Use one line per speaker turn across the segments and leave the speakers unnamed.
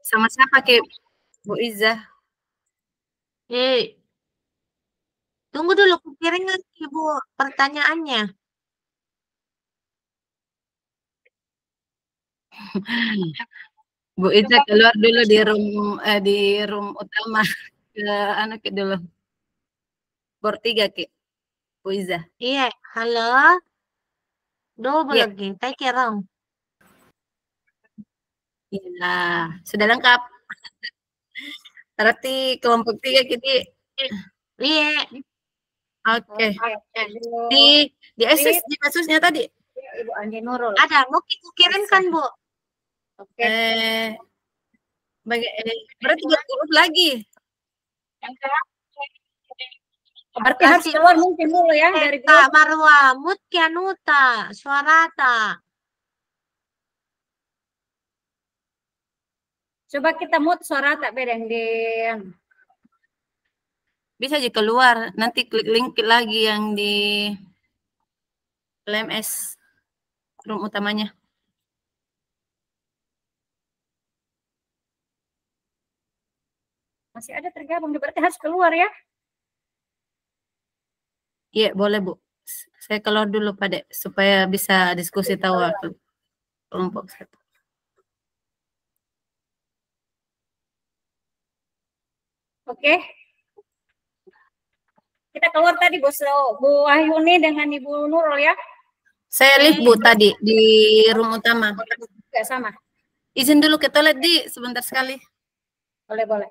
Sama siapa ke Bu Iza?
Tunggu dulu, kukirim Ibu pertanyaannya.
Bu Iza keluar dulu di room utama ke dulu. Bor 3 ke Bu Iza.
Iya, halo. Double
Iya.
lagi, take care.
Iya, sudah lengkap. Berarti kelompok 3 kita.
Iya.
Oke. Di SS di kasusnya tadi.
Ibu Andi Nurul.
Ada, mau kirimkan, Bu.
Oke.
Berarti berurut lagi.
Berarti harus keluar mungkin dulu ya dari
Kak Marwa, Mutkianuta, Suarata.
Coba kita mute suara tak bedeng di
bisa aja keluar, nanti klik link lagi yang di LMS room utamanya.
Masih ada tergabung, berarti harus keluar ya?
Iya, boleh Bu. Saya keluar dulu Pak Dek, supaya bisa diskusi tahu waktu kelompok satu.
Oke. Kita keluar tadi Bu Wahyuni dengan Ibu Nurul ya?
Saya lihat Bu tadi di room utama.
Gak sama.
Izin dulu ke toilet di sebentar sekali.
Boleh.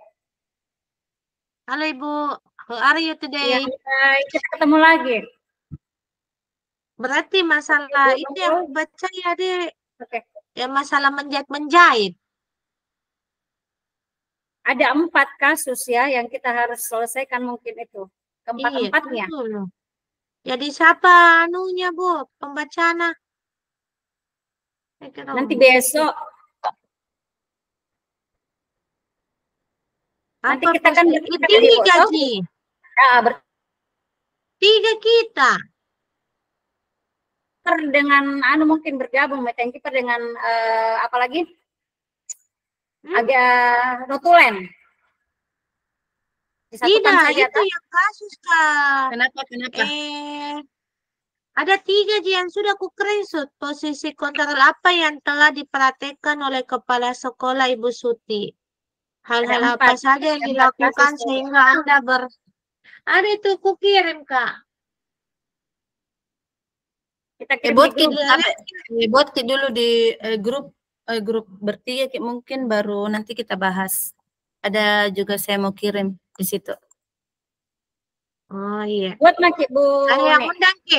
Halo Ibu, how are you today?
Ya, kita ketemu lagi.
Berarti masalah itu yang baca ya Dek. Oke. Ya masalah menjahit.
Ada 4 kasus ya yang kita harus selesaikan mungkin itu. Keempat-empatnya.
Iya, jadi siapa anunya Bu, pembacaan?
Nanti besok. Nanti kita kan
tiga sih.
Ya,
3 kita.
Dengan mungkin bergabung meeting kita dengan apalagi agak notulen.
Tidak, itu yang kasus Kak.
Kenapa?
Ada 3 yang sudah ku screenshot posisi kontrol apa yang telah diperhatikan oleh kepala sekolah Ibu Suti. Hal-hal apa saja yang dilakukan sehingga Anda ada itu ku kirim Kak.
Kita buat dulu di grup bertiga mungkin baru nanti kita bahas. Ada juga saya mau kirim di situ.
Oh iya.
Buat Maki Bu.
Ada yang undang Ki?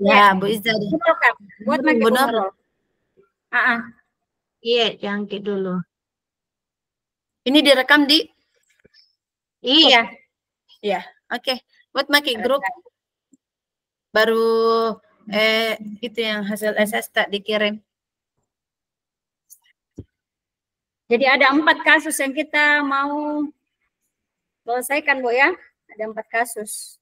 Ya, Bu Iza.
Buat Maki Bu Nurul.
Iya, jangkit dulu.
Ini direkam di?
Iya.
Iya, oke. Buat Maki grup baru itu yang hasil SS tak dikirim.
Jadi ada 4 kasus yang kita mau selesaikan Bu ya. Ada 4 kasus.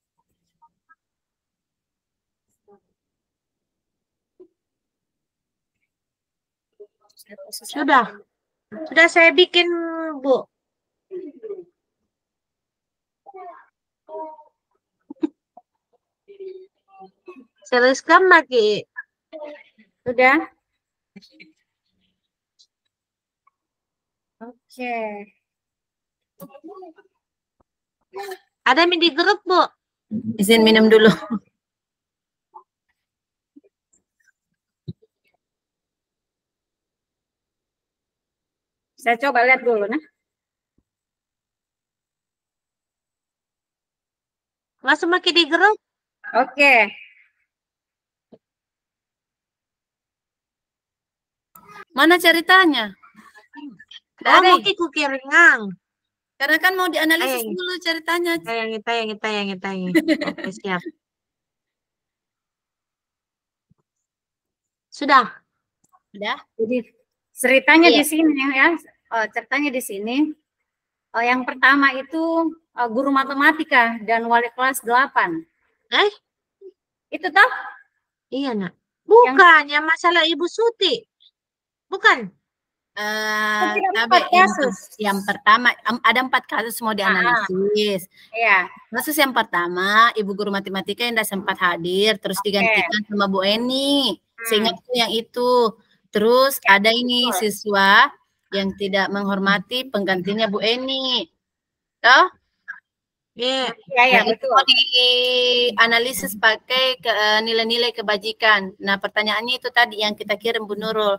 Sudah saya bikin Bu. Seruskan lagi.
Sudah. Oke.
Ada di grup Bu.
Izin minum dulu.
Saya coba lihat dulu nah.
Langsung makin di grup.
Oke.
Mana ceritanya?
Mau ku kiringan.
Karena kan mau dianalisis dulu ceritanya.
Tayang. Oke, siap. Sudah.
Jadi ceritanya di sini ya. Ceritanya di sini. Yang pertama itu guru matematika dan wali kelas 8. Itu toh?
Iya, Nak. Bukan, yang masalah Ibu Suti. Bukan.
Yang pertama ada 4 kasus mau dianalisis.
Iya.
Kasus yang pertama, Ibu Guru Matematika yang tidak sempat hadir, terus digantikan sama Bu Eni. Seingatku yang itu. Terus ada ini siswa yang tidak menghormati penggantinya Bu Eni. Toh?
Iya, betul.
Mau dianalisis pakai nilai-nilai kebajikan. Nah, pertanyaannya itu tadi yang kita kirim Bu Nurul.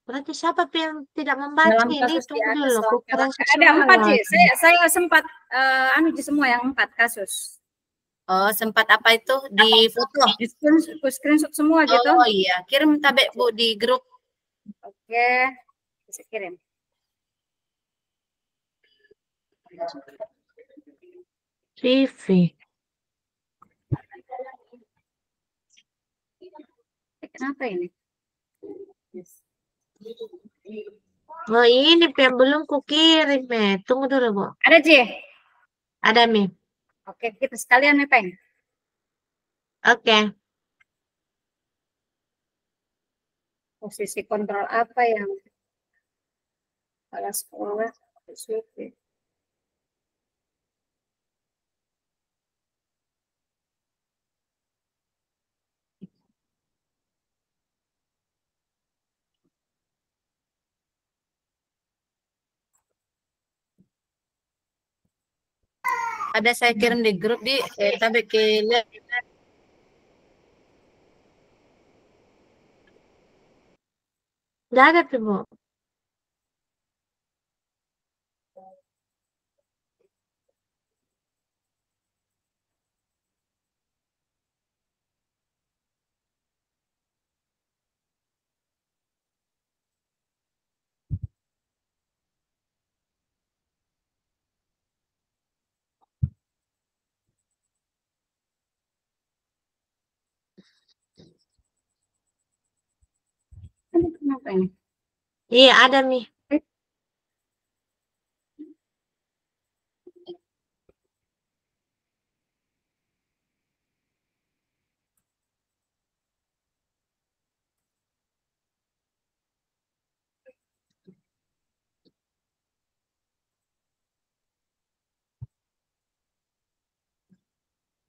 Berarti siapa yang tidak membaca ini? Tunggu dulu.
Ada 4 sih. Saya sempat semua yang 4 kasus.
Oh, sempat apa itu di foto?
Di screenshot semua gitu.
Oh iya, kirim tabek Bu di grup.
Oke, bisa kirim.
TV.
Kenapa ini?
Oh ini yang belum kukirim, Tunggu dulu, Bu.
Ada, Ci?
Ada, Mi.
Oke, kita sekalian, Peng.
Oke.
Posisi kontrol apa yang kepala sekolah?
Ada saya kirim di grup di tabek lihat.
Nggak ada tuh, Bu.
Kenapa ini?
Iya, ada, Mi.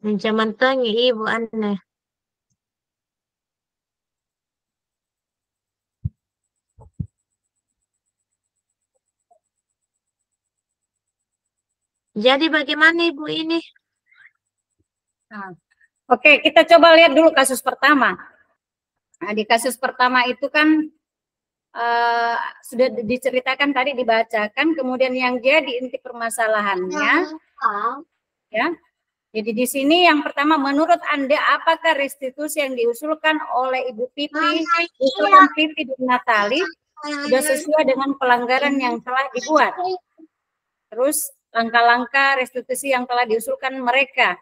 Zaman tanya Ibu Anne. Jadi bagaimana Ibu ini?
Oke, kita coba lihat dulu kasus pertama. Nah, di kasus pertama itu kan sudah diceritakan tadi, dibacakan, kemudian yang jadi inti permasalahannya, ya. Jadi di sini yang pertama, menurut Anda apakah restitusi yang diusulkan oleh Ibu Pipi, usulan Pipi dan Natali sudah sesuai dengan pelanggaran yang telah dibuat? Terus langkah-langkah restitusi yang telah diusulkan mereka.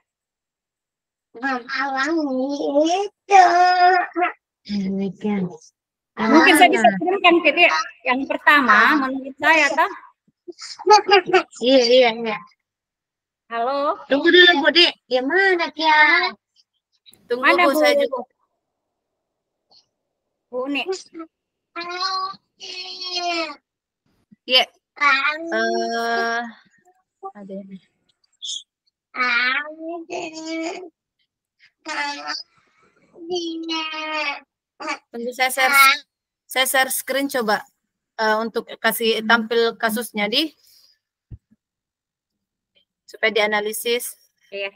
Mungkin saya bisa kirimkan ke dia. Yang pertama, menurut saya, toh?
Iya.
Halo.
Tunggu dulu, Bu Di. Gimana, Kia?
Tunggu, mana, Bu, saya juga.
Bu Uni.
Iya. Ada ini. Tunggu saya share screen coba untuk kasih tampil kasusnya di supaya dianalisis.
Iya.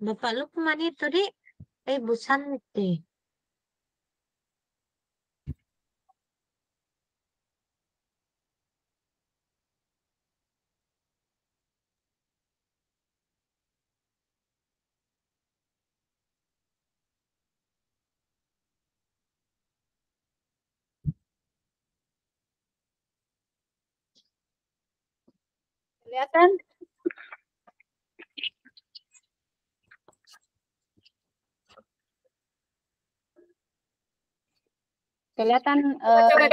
Bapak lu kemana itu, Di? Bu Santi.
Kelihatan?
Kelihatan.
Coba.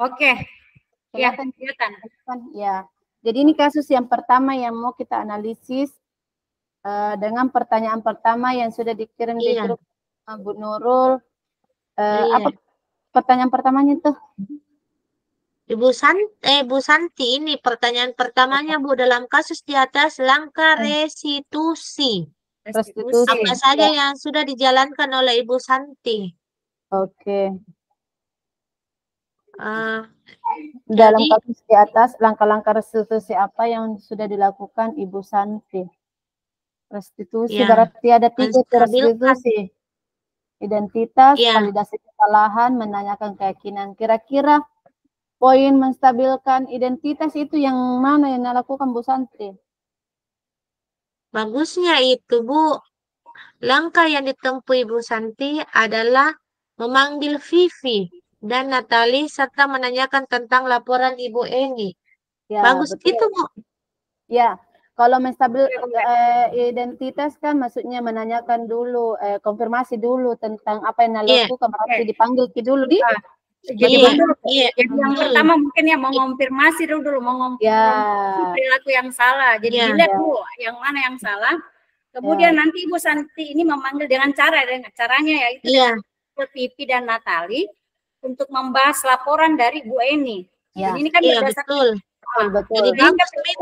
Oke.
Kelihatan. Ya. Jadi ini kasus yang pertama yang mau kita analisis dengan pertanyaan pertama yang sudah dikirim di grup Bu Nurul. Apa pertanyaan pertamanya tuh?
Bu Santi, ini pertanyaan pertamanya Bu, dalam kasus di atas langkah restitusi. Apa saja yang sudah dijalankan oleh Ibu Santi?
Oke.
Dalam
kasus di atas langkah-langkah restitusi apa yang sudah dilakukan Ibu Santi? Restitusi berarti ada 3 restitusi. Identitas, validasi kesalahan, menanyakan keyakinan. Kira-kira poin menstabilkan identitas itu yang mana yang dilakukan Bu Santi?
Bagusnya itu Bu, langkah yang ditempuh Ibu Santi adalah memanggil Vivi dan Natali serta menanyakan tentang laporan Ibu Eni. Ya, bagus betul. Itu Bu.
Ya, kalau menstabil identitas kan maksudnya menanyakan dulu, konfirmasi dulu tentang apa yang dilakukan, berarti dipanggil dulu di.
Jadi yang pertama mungkin ya mengonfirmasi dulu mengonfirmasi perilaku yang salah. Jadi dilihat dulu yang mana yang salah. Kemudian nanti Ibu Santi ini memanggil dengan caranya yaitu Vivi dan Natali untuk membahas laporan dari Bu Eni. Jadi ini kan berdasarkan
betul.
Jadi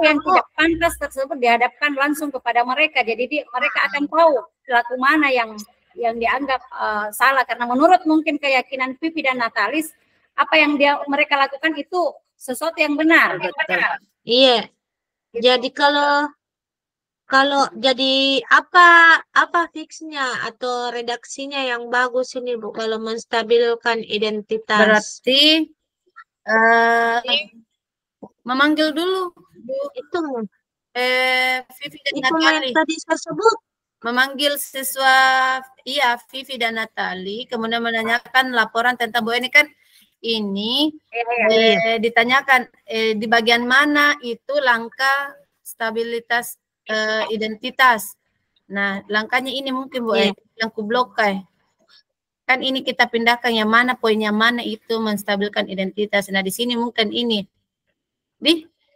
yang tidak pantas tersebut dihadapkan langsung kepada mereka. Jadi mereka akan tahu perilaku mana yang dianggap salah, karena menurut mungkin keyakinan Vivi dan Natalis apa yang mereka lakukan itu sesuatu yang benar.
Betul.
Iya. Jadi kalau jadi apa fixnya atau redaksinya yang bagus ini Bu kalau menstabilkan identitas?
Berarti memanggil dulu Bu
itu
Vivi dan Natali.
Tadi saya sebut.
Memanggil siswa Vivi dan Natali, kemudian menanyakan laporan tentang Bu Eni kan ini ditanyakan di bagian mana itu langkah stabilitas identitas. Nah, langkahnya ini mungkin Bu Eni yang kublok kan ini kita pindahkan yang mana poinnya mana itu menstabilkan identitas. Nah, di sini mungkin ini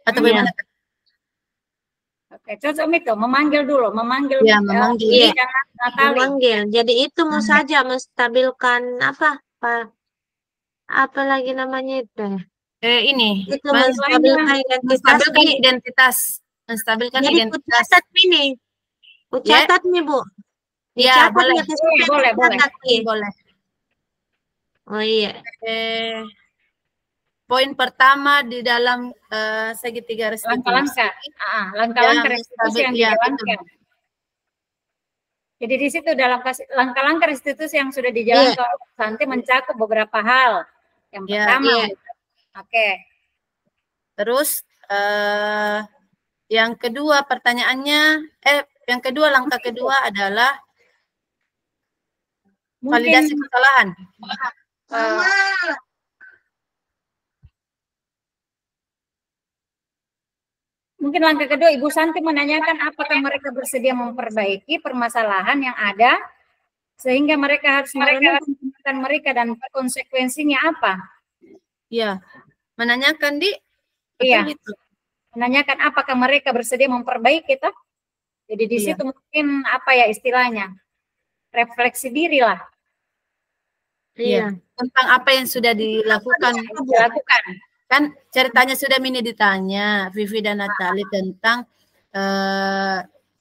atau bagaimana?
Oke, cocok itu memanggil dulu, memanggil
memanggil. Jadi itu mau saja menstabilkan apa lagi namanya itu?
Ini
itu menstabilkan
identitas. Menstabilkan
jadi
identitas.
Catat ini. Catat nih Bu.
Ya, boleh.
Boleh.
Oh iya.
Poin pertama di dalam segitiga restitusi.
Langkah-langkah restitusi yang dijalankan. Jadi di situ dalam langkah-langkah restitusi yang sudah dijalankan nanti mencakup beberapa hal. Yang pertama,
terus yang kedua pertanyaannya, langkah kedua adalah validasi kesalahan.
Mungkin langkah kedua Ibu Santi menanyakan apakah mereka bersedia memperbaiki permasalahan yang ada sehingga mereka harus merenungkan mereka dan konsekuensinya apa.
Iya, menanyakan
menanyakan apakah mereka bersedia memperbaiki itu. Jadi di situ mungkin apa ya istilahnya, refleksi diri lah.
Iya. Tentang apa yang sudah dilakukan. Kan ceritanya sudah ditanya Vivi dan Natali tentang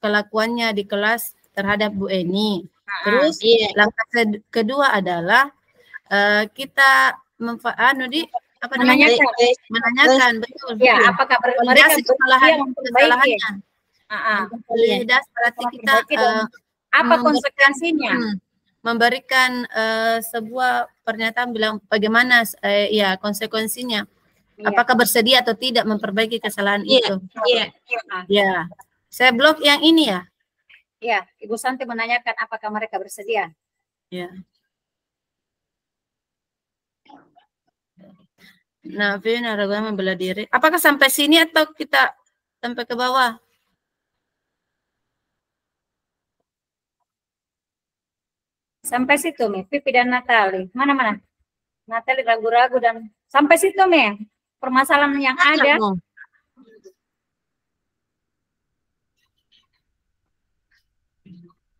kelakuannya di kelas terhadap Bu Eni. Terus langkah kedua adalah kita menanyakan betul.
Ya, apakah mereka
kesalahannya. Berarti kita
apa konsekuensinya?
Memberikan sebuah pernyataan bilang bagaimana konsekuensinya. Apakah bersedia atau tidak memperbaiki kesalahan itu? Iya. Saya blok yang ini ya.
Iya, Ibu Santi menanyakan apakah mereka bersedia.
Iya. Nafi naragama membela diri. Apakah sampai sini atau kita sampai ke bawah?
Sampai situ, Mi. Pipi dan Natali. Mana-mana? Natali ragu-ragu dan sampai situ, Mi. Permasalahan yang ada.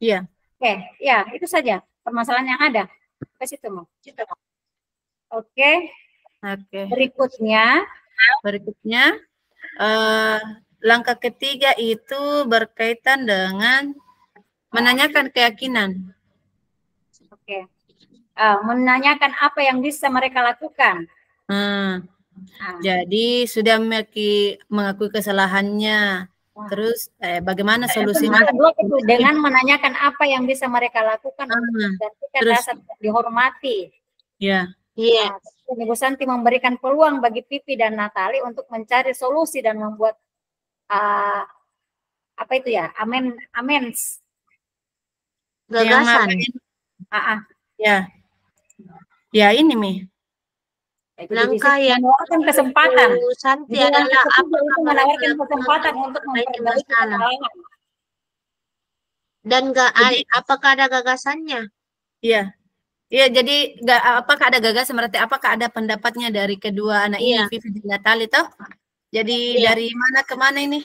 Iya.
Oke, ya itu saja permasalahan yang ada. Sampai situ, Mi. Oke.
Oke.
Berikutnya
langkah ketiga itu berkaitan dengan menanyakan keyakinan.
Oke. Menanyakan apa yang bisa mereka lakukan.
Jadi sudah mengakui kesalahannya. Terus bagaimana solusinya?
Dengan menanyakan apa yang bisa mereka lakukan dan kita rasa dihormati.
Ya.
Iya. Ibu Santi memberikan peluang bagi Pipi dan Natali untuk mencari solusi dan membuat apa itu ya? Amends.
Gagasan.
Ya. Ya ini Mi.
Langkah yang
menawarkan kesempatan.
Santi adalah apa
menawarkan kesempatan untuk memperbaiki kesalahan.
Dan apakah ada gagasannya?
Iya. Iya, jadi apakah ada gagasan, berarti apakah ada pendapatnya dari kedua anak ini, Vivi dan Natali toh? Jadi dari mana ke mana ini?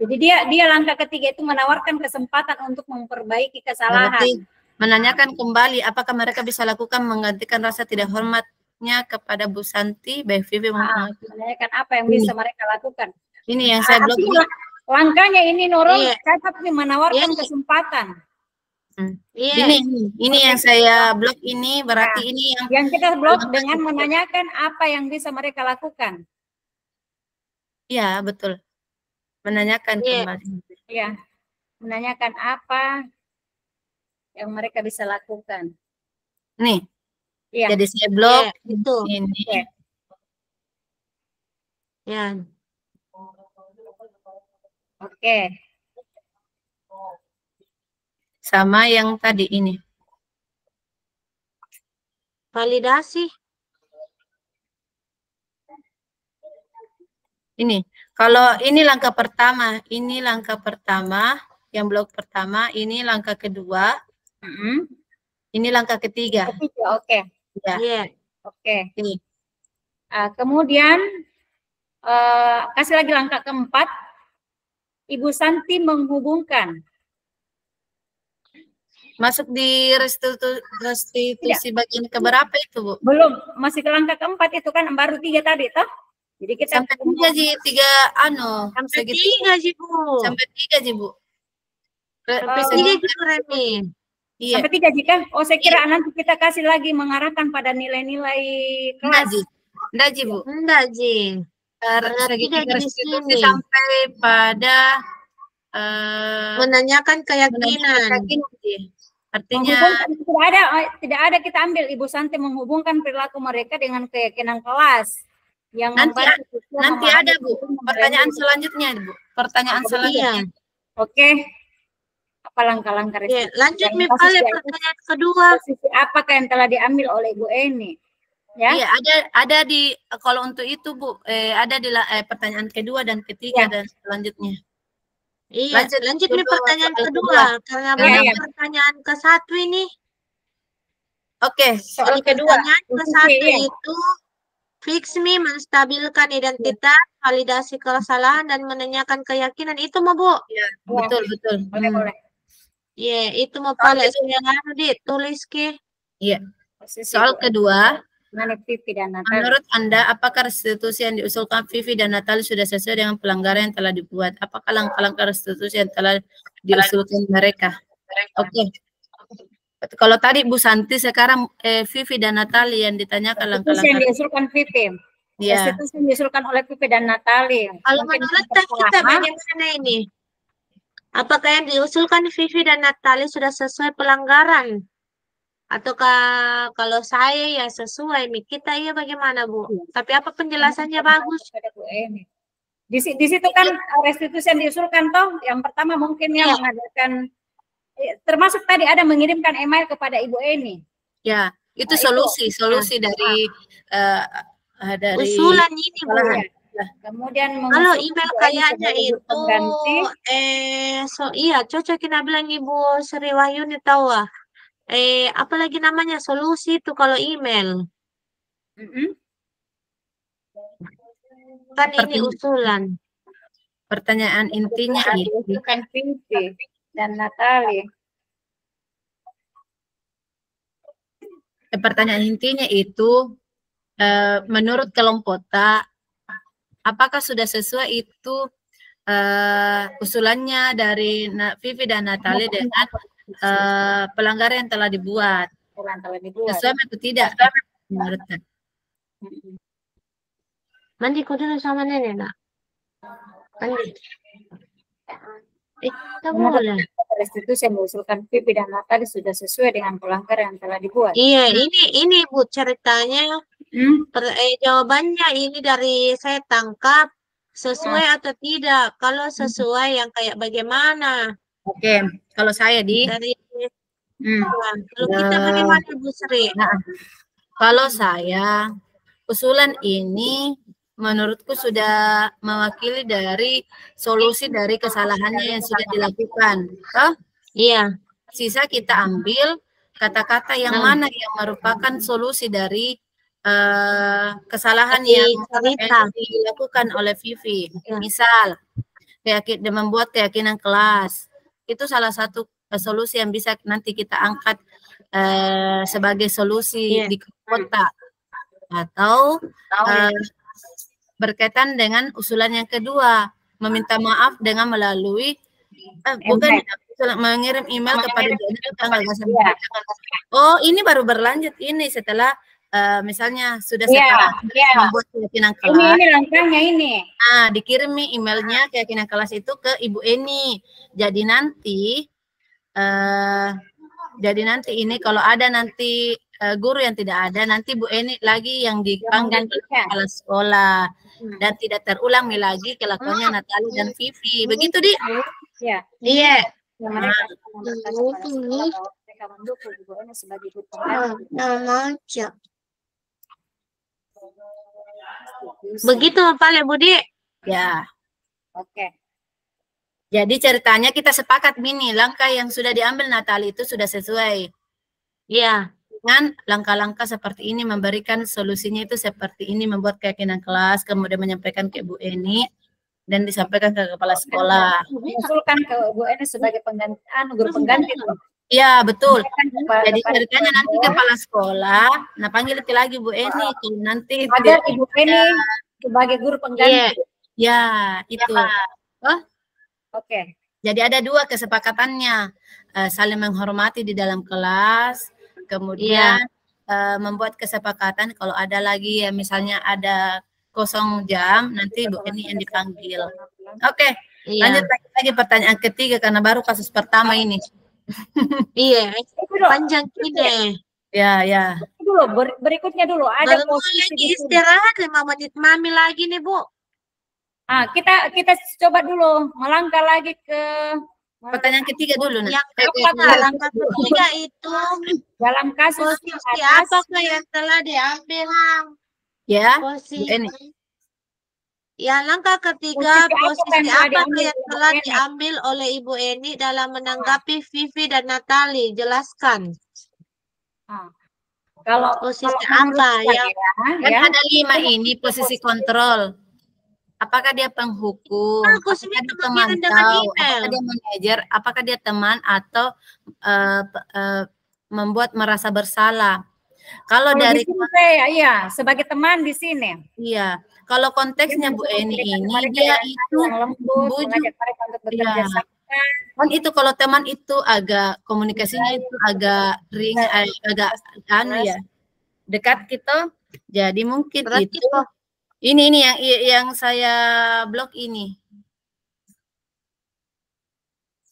Jadi dia langkah ketiga itu menawarkan kesempatan untuk memperbaiki kesalahan.
Berarti menanyakan kembali apakah mereka bisa lakukan menggantikan rasa tidak hormatnya kepada Bu Santi, baik Vivi
menanyakan apa yang bisa mereka lakukan.
Ini yang saya blok.
Langkahnya ini Nurul, tapi menawarkan kesempatan.
Ini yang saya blok ini berarti ini
yang kita blok dengan menanyakan apa yang bisa mereka lakukan.
Iya, betul. Menanyakan kembali.
Iya. Menanyakan apa yang mereka bisa lakukan.
Nih. Iya. Jadi saya blok
itu.
Ini.
Ya.
Oke.
Sama yang tadi ini.
Validasi.
Ini. Kalau ini langkah pertama, yang blok pertama, ini langkah kedua. Ini langkah ketiga.
Oke.
Ya.
Oke. Kemudian kasih lagi langkah keempat. Ibu Santi menghubungkan.
Masuk di restitusi bagian keberapa itu, Bu?
Belum, masih ke langkah keempat itu kan baru 3 tadi, toh? Jadi kita
sampai 3 sih, 3
sampai 3 sih, Bu.
Sampai 3 sih, Bu.
Sampai 3 gitu, Remi.
Iya. Sampai 3 jika. Oh, saya kira nanti kita kasih lagi mengarahkan pada nilai-nilai kelas.
Enggak, Ji, Bu.
Enggak, Ji.
Restitusi sampai pada
menanyakan keyakinan.
Artinya
tidak ada kita ambil Ibu Santi menghubungkan perilaku mereka dengan keyakinan kelas. Yang
nanti ada, Bu. Pertanyaan selanjutnya, Bu. Pertanyaan selanjutnya.
Oke. Apa langkah-langkah
lanjut misalnya pertanyaan kedua.
Apakah yang telah diambil oleh Bu Eni? Ya.
Iya, ada di kalau untuk itu, Bu, ada di pertanyaan kedua dan ketiga dan selanjutnya.
Iya, lanjut nih pertanyaan kedua karena banyak pertanyaan ke satu ini.
Oke, soal kedua.
Pertanyaan ke satu itu fix me, menstabilkan identitas, validasi kesalahan dan menanyakan keyakinan. Itu mau, Bu?
Iya, betul.
Boleh.
Iya, itu mau paling tulis ke.
Iya. Soal kedua, menurut Anda, apakah restitusi yang diusulkan Vivi dan Natali sudah sesuai dengan pelanggaran yang telah dibuat? Apakah langkah-langkah restitusi yang telah diusulkan mereka? Oke. Kalau tadi Bu Santi, sekarang Vivi dan Natali yang ditanyakan langkah-langkah.
Restitusi yang diusulkan Vivi.
Ya.
Restitusi yang diusulkan oleh Vivi dan Natali.
Kalau menurut kita bagaimana ini? Apakah yang diusulkan Vivi dan Natali sudah sesuai pelanggaran? Ataukah kalau saya ya sesuai kita ya bagaimana, Bu? Tapi apa penjelasannya bagus?
Di situ kan restitusi yang diusulkan toh yang pertama mungkin yang mengadakan termasuk tadi ada mengirimkan email kepada Ibu Eni.
Ya, itu solusi dari dari
usulan ini Bu.
Kemudian
kalau email kayaknya itu iya cocok kita bilang Ibu Sri Wahyuni tahu apalagi namanya solusi itu kalau email. Kan ini usulan.
Pertanyaan intinya itu
kan Vivi dan Natali.
Pertanyaan intinya itu menurut kelompok apakah sudah sesuai itu usulannya dari Vivi dan Natali dengan pelanggaran yang telah dibuat. Sesuai atau tidak menurutnya?
Mandi dulu sama nenek nak. Mandi. Boleh.
Restitusi yang diusulkan Vivi dan Natali sudah sesuai dengan pelanggaran yang telah dibuat.
Iya, ini Bu ceritanya. Jawabannya ini dari saya tangkap sesuai atau tidak. Kalau sesuai yang kayak bagaimana?
Oke, kalau saya
dari kalau kita bagaimana Bu Sri?
Kalau saya usulan ini menurutku sudah mewakili dari solusi dari kesalahannya yang sudah dilakukan.
Iya.
Sisa kita ambil kata-kata yang mana yang merupakan solusi dari kesalahan yang dilakukan oleh Vivi. Misal, membuat keyakinan kelas. Itu salah satu solusi yang bisa nanti kita angkat sebagai solusi di kota. Atau berkaitan dengan usulan yang kedua, meminta maaf dengan melalui mengirim email kepada tanggal 9. Oh, ini baru berlanjut ini setelah misalnya sudah membuat keyakinan kelas.
Ini langkahnya ini.
Nah, dikirim emailnya keyakinan kelas itu ke Ibu Eni. Jadi nanti ini kalau ada nanti guru yang tidak ada, nanti Bu Eni lagi yang dipanggil kepala sekolah dan tidak terulang lagi kelakuannya Natali dan Vivi. Begitu, Di?
Iya.
Iya. Begitu Pak Budi.
Ya.
Oke.
Jadi ceritanya kita sepakat Mini, langkah yang sudah diambil Natali itu sudah sesuai.
Iya.
Dengan langkah-langkah seperti ini, memberikan solusinya itu seperti ini, membuat keyakinan kelas, kemudian menyampaikan ke Bu Eni, dan disampaikan ke kepala sekolah.
Mengusulkan ke Bu Eni sebagai pengganti, guru pengganti.
Iya, betul. Jadi ceritanya nanti kepala sekolah, nah panggil lagi Bu Eni, nanti
ada Ibu Eni sebagai guru pengganti.
Ya, itu.
Oke.
Jadi ada dua kesepakatannya, saling menghormati di dalam kelas, kemudian membuat kesepakatan kalau ada lagi ya misalnya ada kosong jam, nanti Bu Eni yang dipanggil. Oke, lanjut lagi pertanyaan ketiga karena baru kasus pertama ini.
Iya, panjang ini.
Ya.
Dulu, berikutnya dulu ada
posisi lagi istirahat 5 menit mami lagi nih Bu.
Kita coba dulu melangkah lagi ke
pertanyaan ketiga dulu.
Yang langkah ketiga itu
dalam kasus
apakah yang telah diambil?
Ya.
Ya, langkah ketiga posisi apakah yang telah diambil oleh Ibu Eni dalam menanggapi Vivi dan Natali? Jelaskan.
Kalau
posisi apa yang
ada 5 ini posisi kontrol. Apakah dia penghukum? Apakah dia pemantau? Apakah dia manajer? Apakah dia teman atau membuat merasa bersalah? Kalau dari
iya, sebagai teman di sini.
Iya. Kalau konteksnya Bu Eni ini dia itu bujuk kan itu kalau teman itu agak komunikasinya itu agak ringan, agak dekat gitu. Jadi mungkin itu ini yang saya blok ini.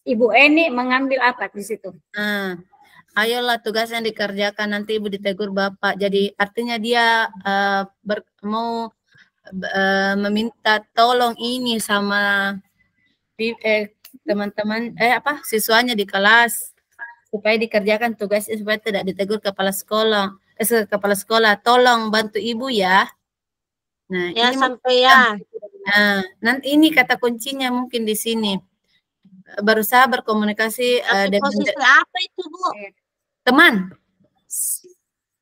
Ibu Eni mengambil apa di situ?
Ayolah tugas yang dikerjakan nanti Ibu ditegur Bapak. Jadi artinya dia mau meminta tolong ini sama teman-teman siswanya di kelas supaya dikerjakan tugasnya supaya tidak ditegur kepala sekolah. Tolong bantu Ibu ya. Nah,
Ya
ini
sampai ya.
Nah, nanti ini kata kuncinya mungkin di sini. Berusaha berkomunikasi dengan
posisi apa itu, Bu?
teman.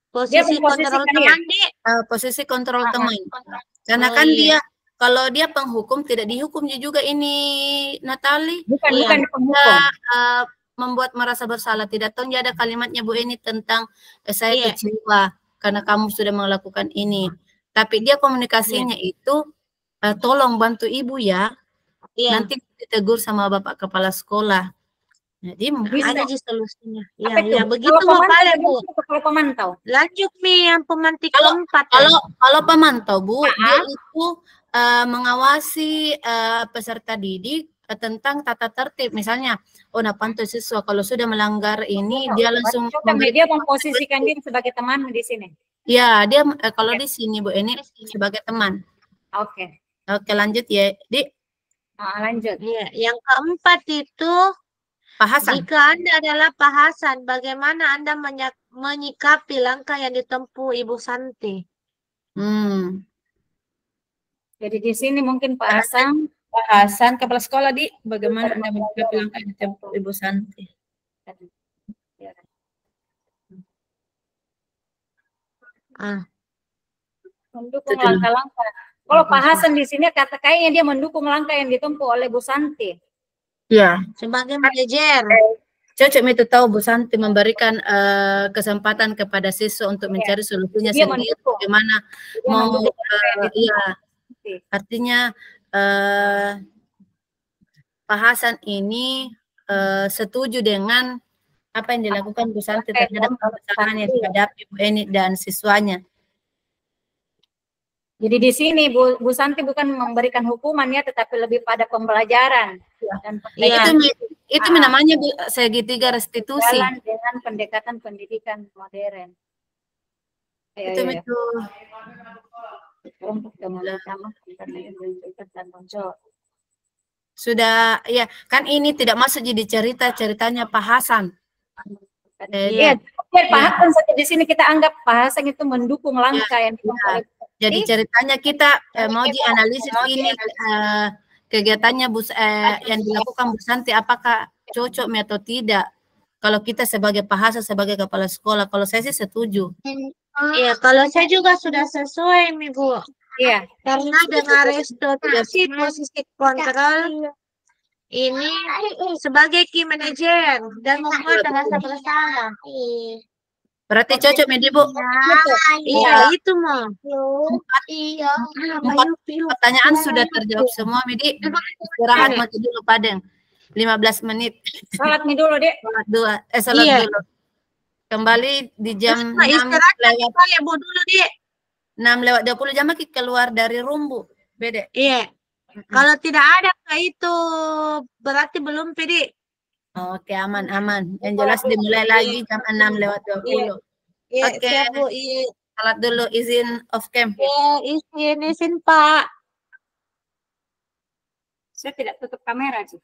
Posisi kontrol teman, Dek.
Posisi kontrol teman. Karena kan dia kalau dia penghukum tidak dihukum juga ini Natali.
Bukan penghukum.
Membuat merasa bersalah. Tidak tahu ada kalimatnya Bu ini tentang saya kecewa karena kamu sudah melakukan ini. Tapi dia komunikasinya itu tolong bantu ibu ya. Nanti ditegur sama Bapak Kepala Sekolah. Jadi
ada solusinya. Ya begitu boleh Bu.
Kalau pemantau.
Lanjut nih yang pemantik keempat.
Kalau pemantau Bu, dia itu mengawasi peserta didik tentang tata tertib. Misalnya, pantau siswa kalau sudah melanggar ini dia langsung
dia memposisikan diri sebagai teman di sini.
Ya, dia kalau di sini Bu ini sebagai teman.
Oke.
Oke, lanjut ya, Dik.
Lanjut.
Ya, yang keempat itu
Pak Hasan.
Jika Anda adalah Pak Hasan, bagaimana Anda menyikapi langkah yang ditempuh Ibu Santi?
Jadi di sini mungkin Pak
Hasan kepala sekolah di bagaimana Anda menyikapi langkah yang ditempuh Ibu Santi?
Mendukung langkah-langkah. Kalau Pak Hasan di sini kayaknya dia mendukung langkah yang ditempuh oleh Bu Santi.
Ya,
sebagai manajer.
Cocok itu tahu Bu Santi memberikan kesempatan kepada siswa untuk mencari solusinya sendiri. Bagaimana mau artinya Pak Hasan ini setuju dengan apa yang dilakukan Bu Santi terhadap permasalahan yang dihadapi Bu Eni dan siswanya.
Jadi di sini Bu Santi bukan memberikan hukuman ya, tetapi lebih pada pembelajaran. Dan
itu namanya segitiga restitusi.
Jalan dengan pendekatan pendidikan modern.
Itu. Sudah, ya kan ini tidak masuk jadi ceritanya Pak Hasan.
Pak Hasan saja di sini kita anggap Pak Hasan itu mendukung langkah yang ditempuh.
Jadi ceritanya kita mau dianalisis ini kegiatannya yang dilakukan Bu Santi apakah cocok atau tidak. Kalau kita sebagai Pak Hasan sebagai kepala sekolah, kalau saya sih setuju.
Iya, kalau saya juga sudah sesuai nih Bu.
Iya.
Karena dengan restitusi posisi kontrol ini sebagai key manager dan membuat rasa bersalah.
Berarti cocok Medi Bu?
Iya, itu mah.
Pertanyaan sudah terjawab semua Medi. Istirahat mati dulu Padeng. 15 menit.
Salat nih dulu, Dek.
Salat dulu. Kembali di jam 6
lewat ya Bu dulu, Dek.
6:20 jam kita keluar dari rumbu. Beda.
Iya. Kalau tidak ada itu berarti belum PD.
Oke, aman. Yang jelas dimulai lagi jam 6:20. Oke. Salat dulu, izin off cam.
Izin Pak.
Saya tidak tutup kamera sih.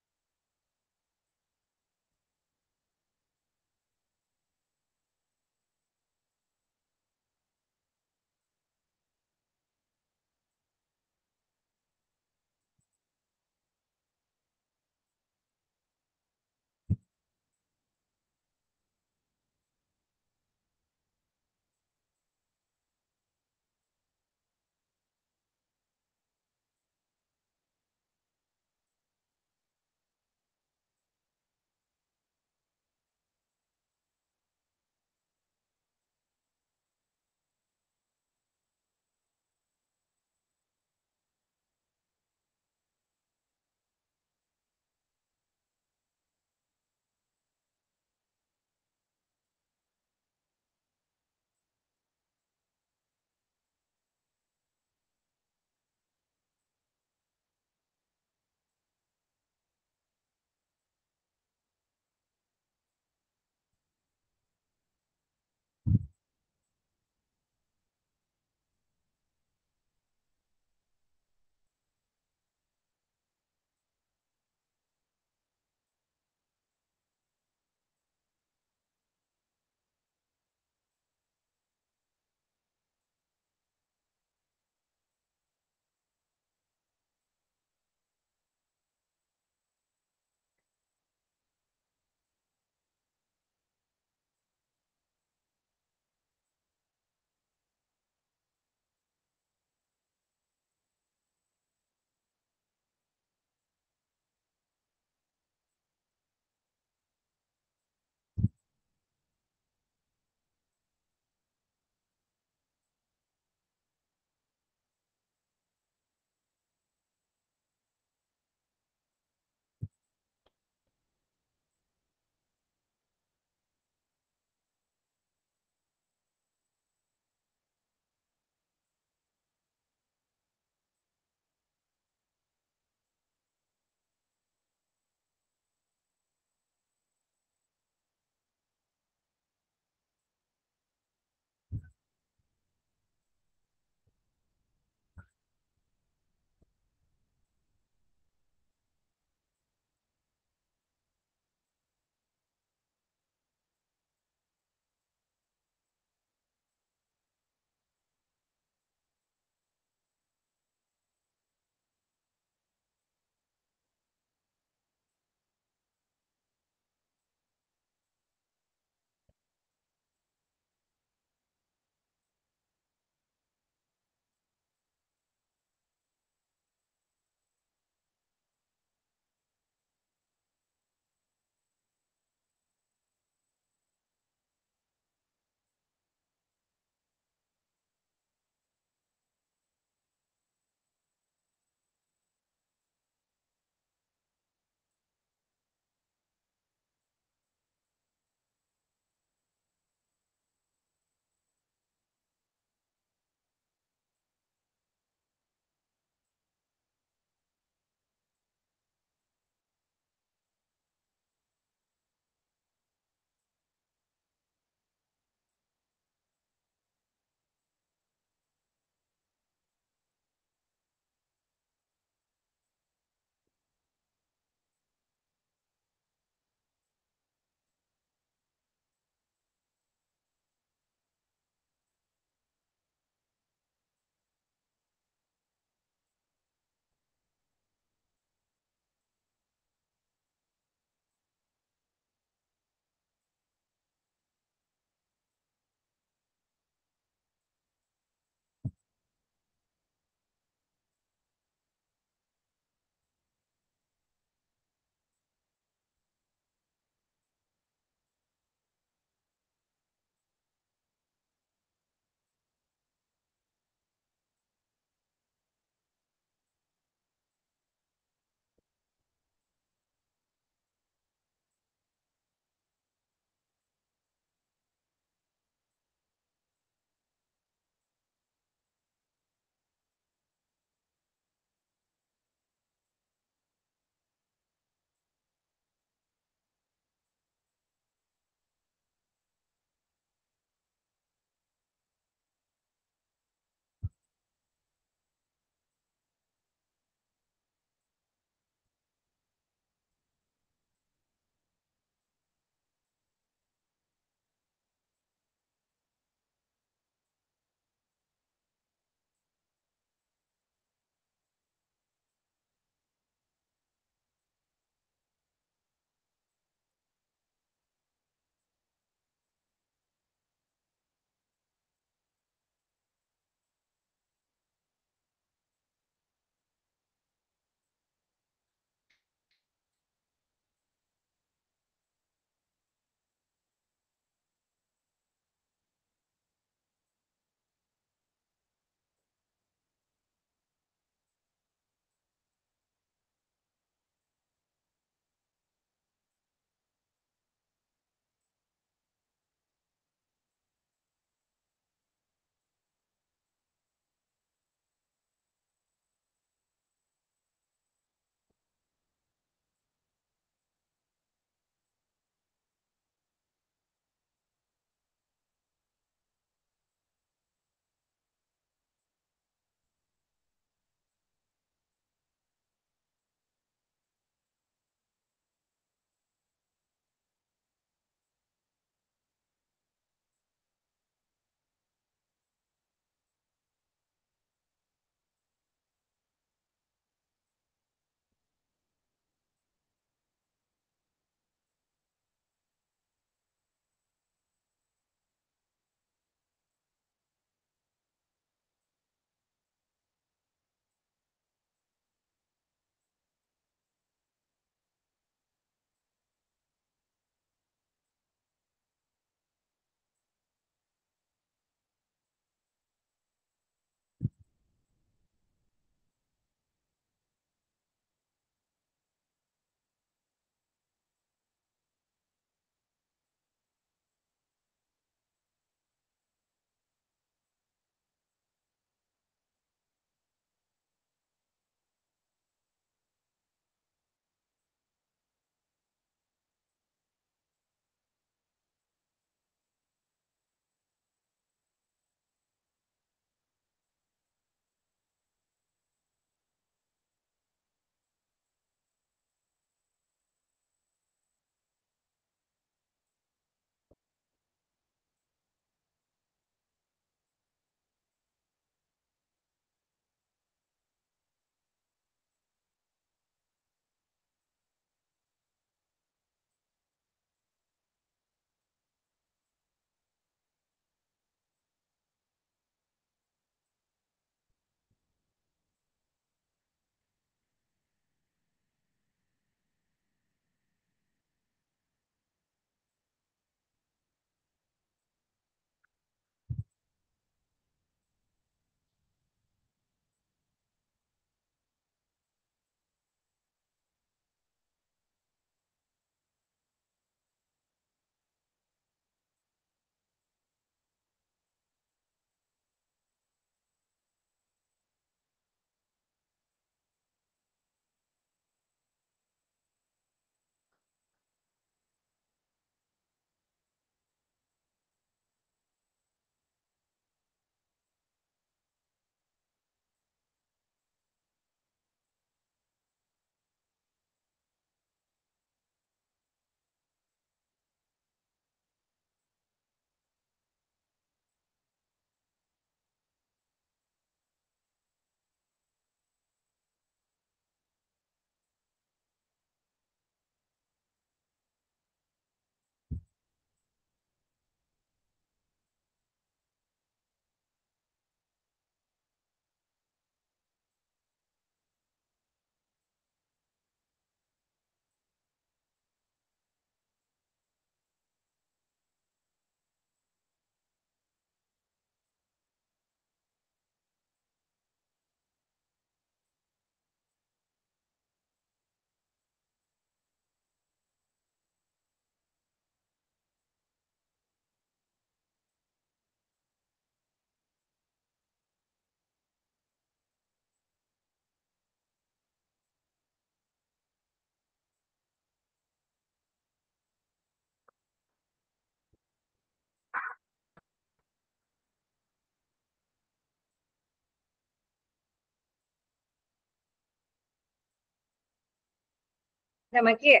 Ya, Maki.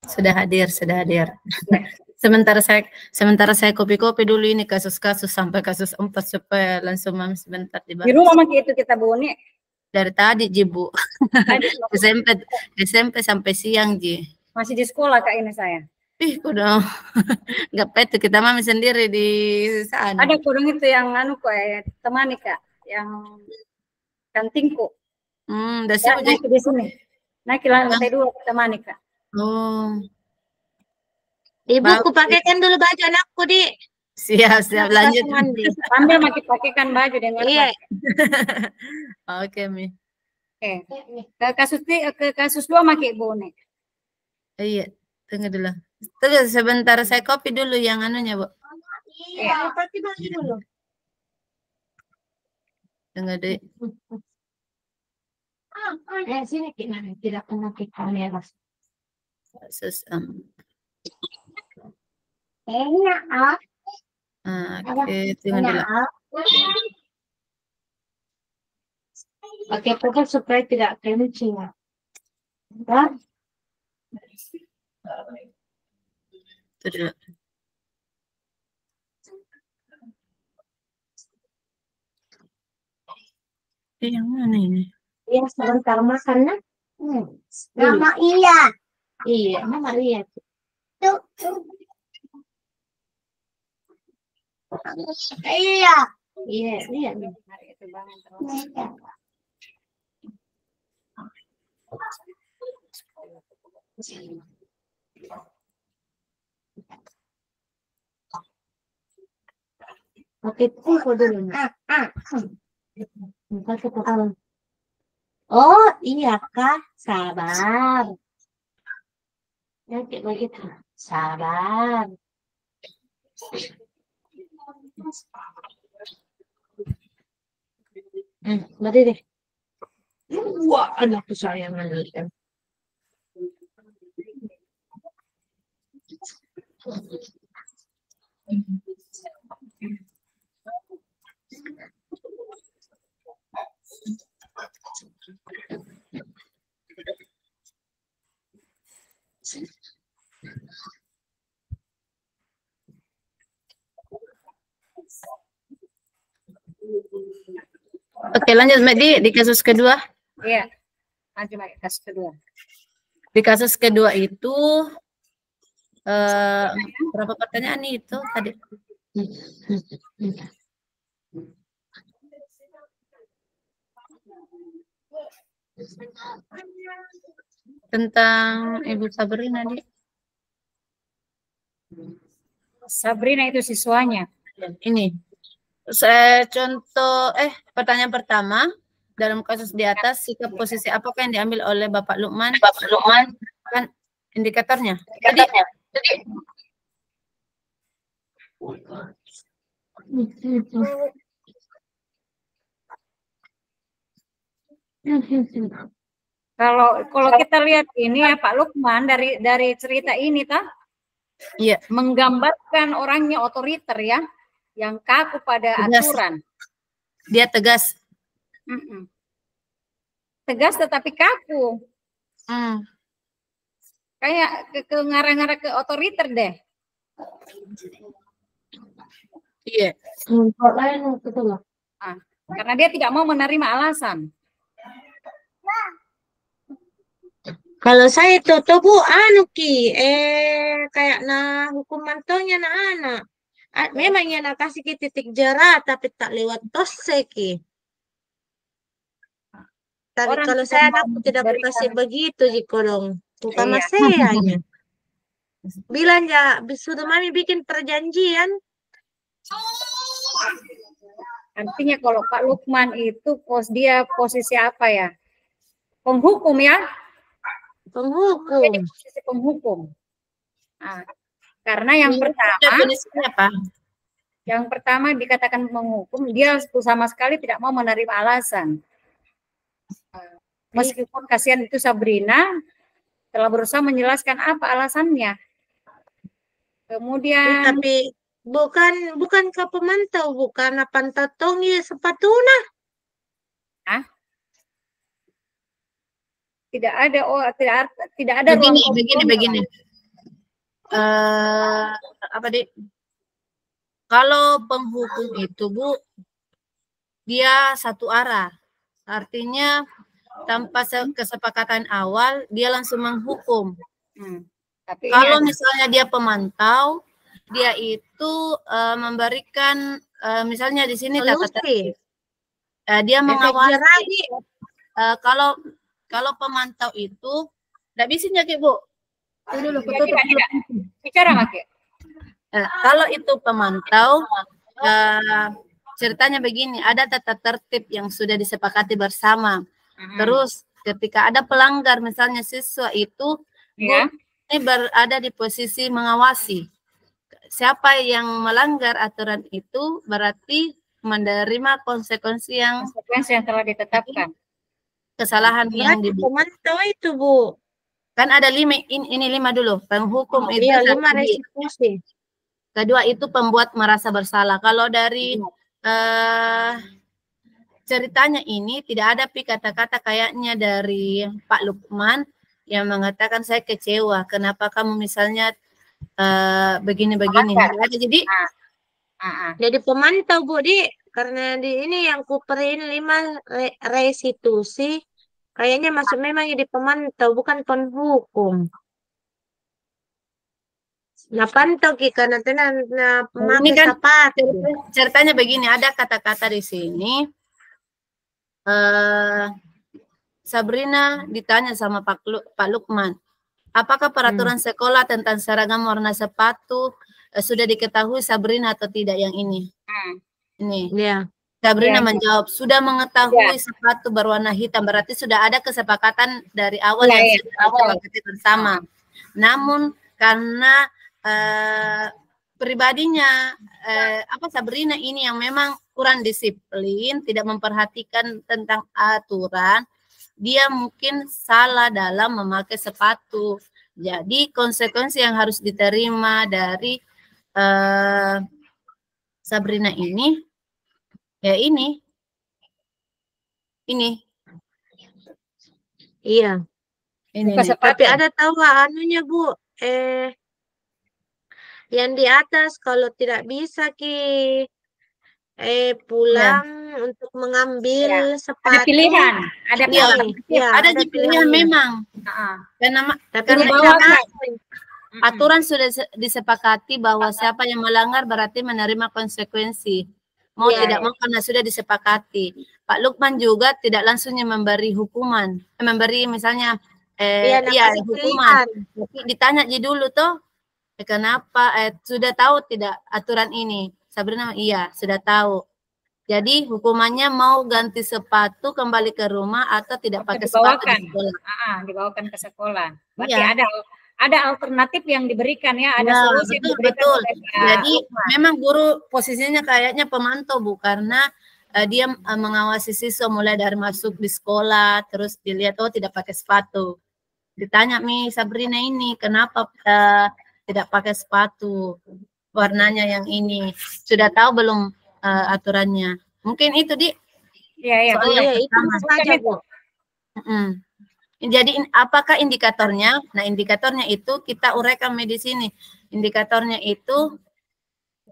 Sudah hadir, sudah hadir. Sementara saya kopi-kopi dulu ini kasus-kasus sampai kasus 4 supaya langsung Mami sebentar dibahas.
Di rumah Maki itu kita Boni.
Dari tadi Jibu. SMP sampai siang Ji.
Masih di sekolah Kak ini saya.
Ih, kudu nggak petu kita Mami sendiri di sana.
Ada kurang itu yang anu kok temani Kak, yang kantingku.
Dasar
naik di sini. Naik ke lantai 2 temani Kak.
Oh.
Ibuku pakaikan dulu baju anakku, Di.
Siap, lanjut.
Sambil Maki pakaikan baju dengan
Iya.
Oke, Mi.
Oke. Ke kasus 2 Maki Boni.
Iya, tunggu dulu. Tunggu sebentar saya copy dulu yang anunya, Bu.
Iya, copy baju dulu.
Tunggu deh.
Sini kita tidak kena ke kamera.
Kasus oke, tunggu dulu.
Oke, pokoknya supaya tidak kencing. Ya.
Itu dulu. Yang mana ini?
Yang sebentar makan, nak. Mama iya. Iya, Mama lihat. Tuh. Iya. Iya, lihat. Oke, tunggu dulu. Oh, iya Kak, sabar. Nanti begitu, sabar. Berdiri. Wah, anakku sayang kan.
Oke, lanjut di kasus kedua.
Iya. Lanjut kasus kedua.
Di kasus kedua itu berapa pertanyaan itu tadi? Tentang Ibu Sabrina nih.
Sabrina itu siswanya.
Ini. Saya contoh pertanyaan pertama, dalam kasus di atas sikap posisi apakah yang diambil oleh Bapak Lukman? Kan indikatornya. Jadi
kalau kita lihat ini ya Pak Lukman dari cerita ini
iya,
menggambarkan orangnya otoriter ya, yang kaku pada aturan.
Dia tegas.
Tegas tetapi kaku. Kayak ke ngarah-ngarah ke otoriter deh.
Iya.
Karena dia tidak mau menerima alasan.
Kalau saya itu Bu kayak hukuman tonya anak. Memangnya nak kasih ke titik jerah tapi tak lewat toseki. Tapi kalau saya anakku tidak kasih begitu jika dong. Bukan masanya. Bilang ya, sudah Mami bikin perjanjian.
Artinya kalau Pak Lukman itu dia posisi apa ya? Penghukum ya?
Penghukum.
Posisi penghukum. Nah, karena yang pertama dikatakan menghukum, dia sama sekali tidak mau menerima alasan. Meskipun kasihan itu Sabrina telah berusaha menjelaskan apa alasannya. Kemudian
tapi bukan ke pemantau, bukan pantau tong ya sepatuna.
tidak ada tidak ada
begini. Apa Dik? Kalau penghukum itu Bu, dia satu arah, artinya tanpa kesepakatan awal dia langsung menghukum.
Tapi
kalau misalnya dia pemantau, dia itu memberikan misalnya di sini tata tertib. Dia mengawasi. Kalau pemantau itu tidak bisa nyakit Bu. Dulu
bicara Maki.
Kalau itu pemantau, ceritanya begini, ada tata tertib yang sudah disepakati bersama. Terus ketika ada pelanggar, misalnya siswa itu, ini berada di posisi mengawasi. Siapa yang melanggar aturan itu berarti menerima konsekuensi yang
telah ditetapkan.
Kesalahan yang
pemantau itu Bu.
Kan ada 5, ini 5 dulu. Penghukum itu
5 restitusi.
Kedua itu pembuat merasa bersalah. Kalau dari ceritanya ini tidak ada kata-kata kayaknya dari Pak Lukman yang mengatakan saya kecewa. Kenapa kamu misalnya begini-begini.
Jadi pemantau Bu Di, karena di ini yang kuperin 5 restitusi, kayaknya masuk memang jadi pemantau bukan penghukum. Nah pantau karena
ini kan ceritanya begini, ada kata-kata di sini. Sabrina ditanya sama Pak Lukman, apakah peraturan sekolah tentang seragam warna sepatu sudah diketahui Sabrina atau tidak yang ini? Ini. Sabrina menjawab, sudah mengetahui sepatu berwarna hitam, berarti sudah ada kesepakatan dari awal yang sudah disepakati bersama. Namun karena pribadinya Sabrina ini yang memang kurang disiplin, tidak memperhatikan tentang aturan, dia mungkin salah dalam memakai sepatu. Jadi konsekuensi yang harus diterima dari Sabrina ini ya ini.
Iya. Ini. Tapi ada tahu anunya Bu, yang di atas kalau tidak bisa pulang untuk mengambil sepatu.
Ada pilihan.
Ada pilihan memang. Karena aturan sudah disepakati bahwa siapa yang melanggar berarti menerima konsekuensi. Mau tidak mau karena sudah disepakati. Pak Lukman juga tidak langsungnya memberi hukuman. Memberi misalnya hukuman. Tapi ditanya dulu toh. Kenapa sudah tahu tidak aturan ini? Sabrina iya sudah tahu. Jadi hukumannya mau ganti sepatu kembali ke rumah atau tidak pakai sepatu di sekolah.
Dibawakan ke sekolah. Berarti ada alternatif yang diberikan ya, ada solusi
betul. Jadi memang guru posisinya kayaknya pemantau Bu, karena dia mengawasi siswa mulai dari masuk di sekolah, terus dilihat tidak pakai sepatu. Ditanya Sabrina ini kenapa tidak pakai sepatu warnanya yang ini, sudah tahu belum aturannya? Mungkin itu Jadi apakah indikatornya? Nah indikatornya itu kita uraikan di sini. Indikatornya itu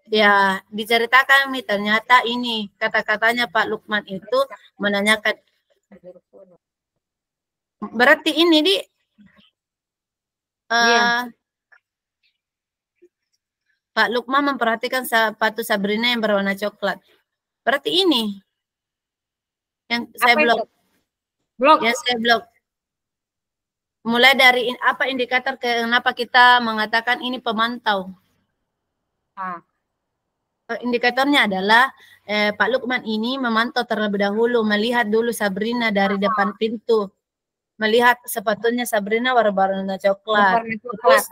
ya diceritakan ternyata ini kata-katanya Pak Lukman itu menanyakan. Berarti ini Pak Lukman memperhatikan sepatu Sabrina yang berwarna coklat. Berarti ini yang saya blok. Yang saya blok. Mulai dari apa indikator kenapa kita mengatakan ini pemantau. Indikatornya adalah Pak Lukman ini memantau terlebih dahulu, melihat dulu Sabrina dari depan pintu. Melihat sepatunya Sabrina warna coklat. Terus,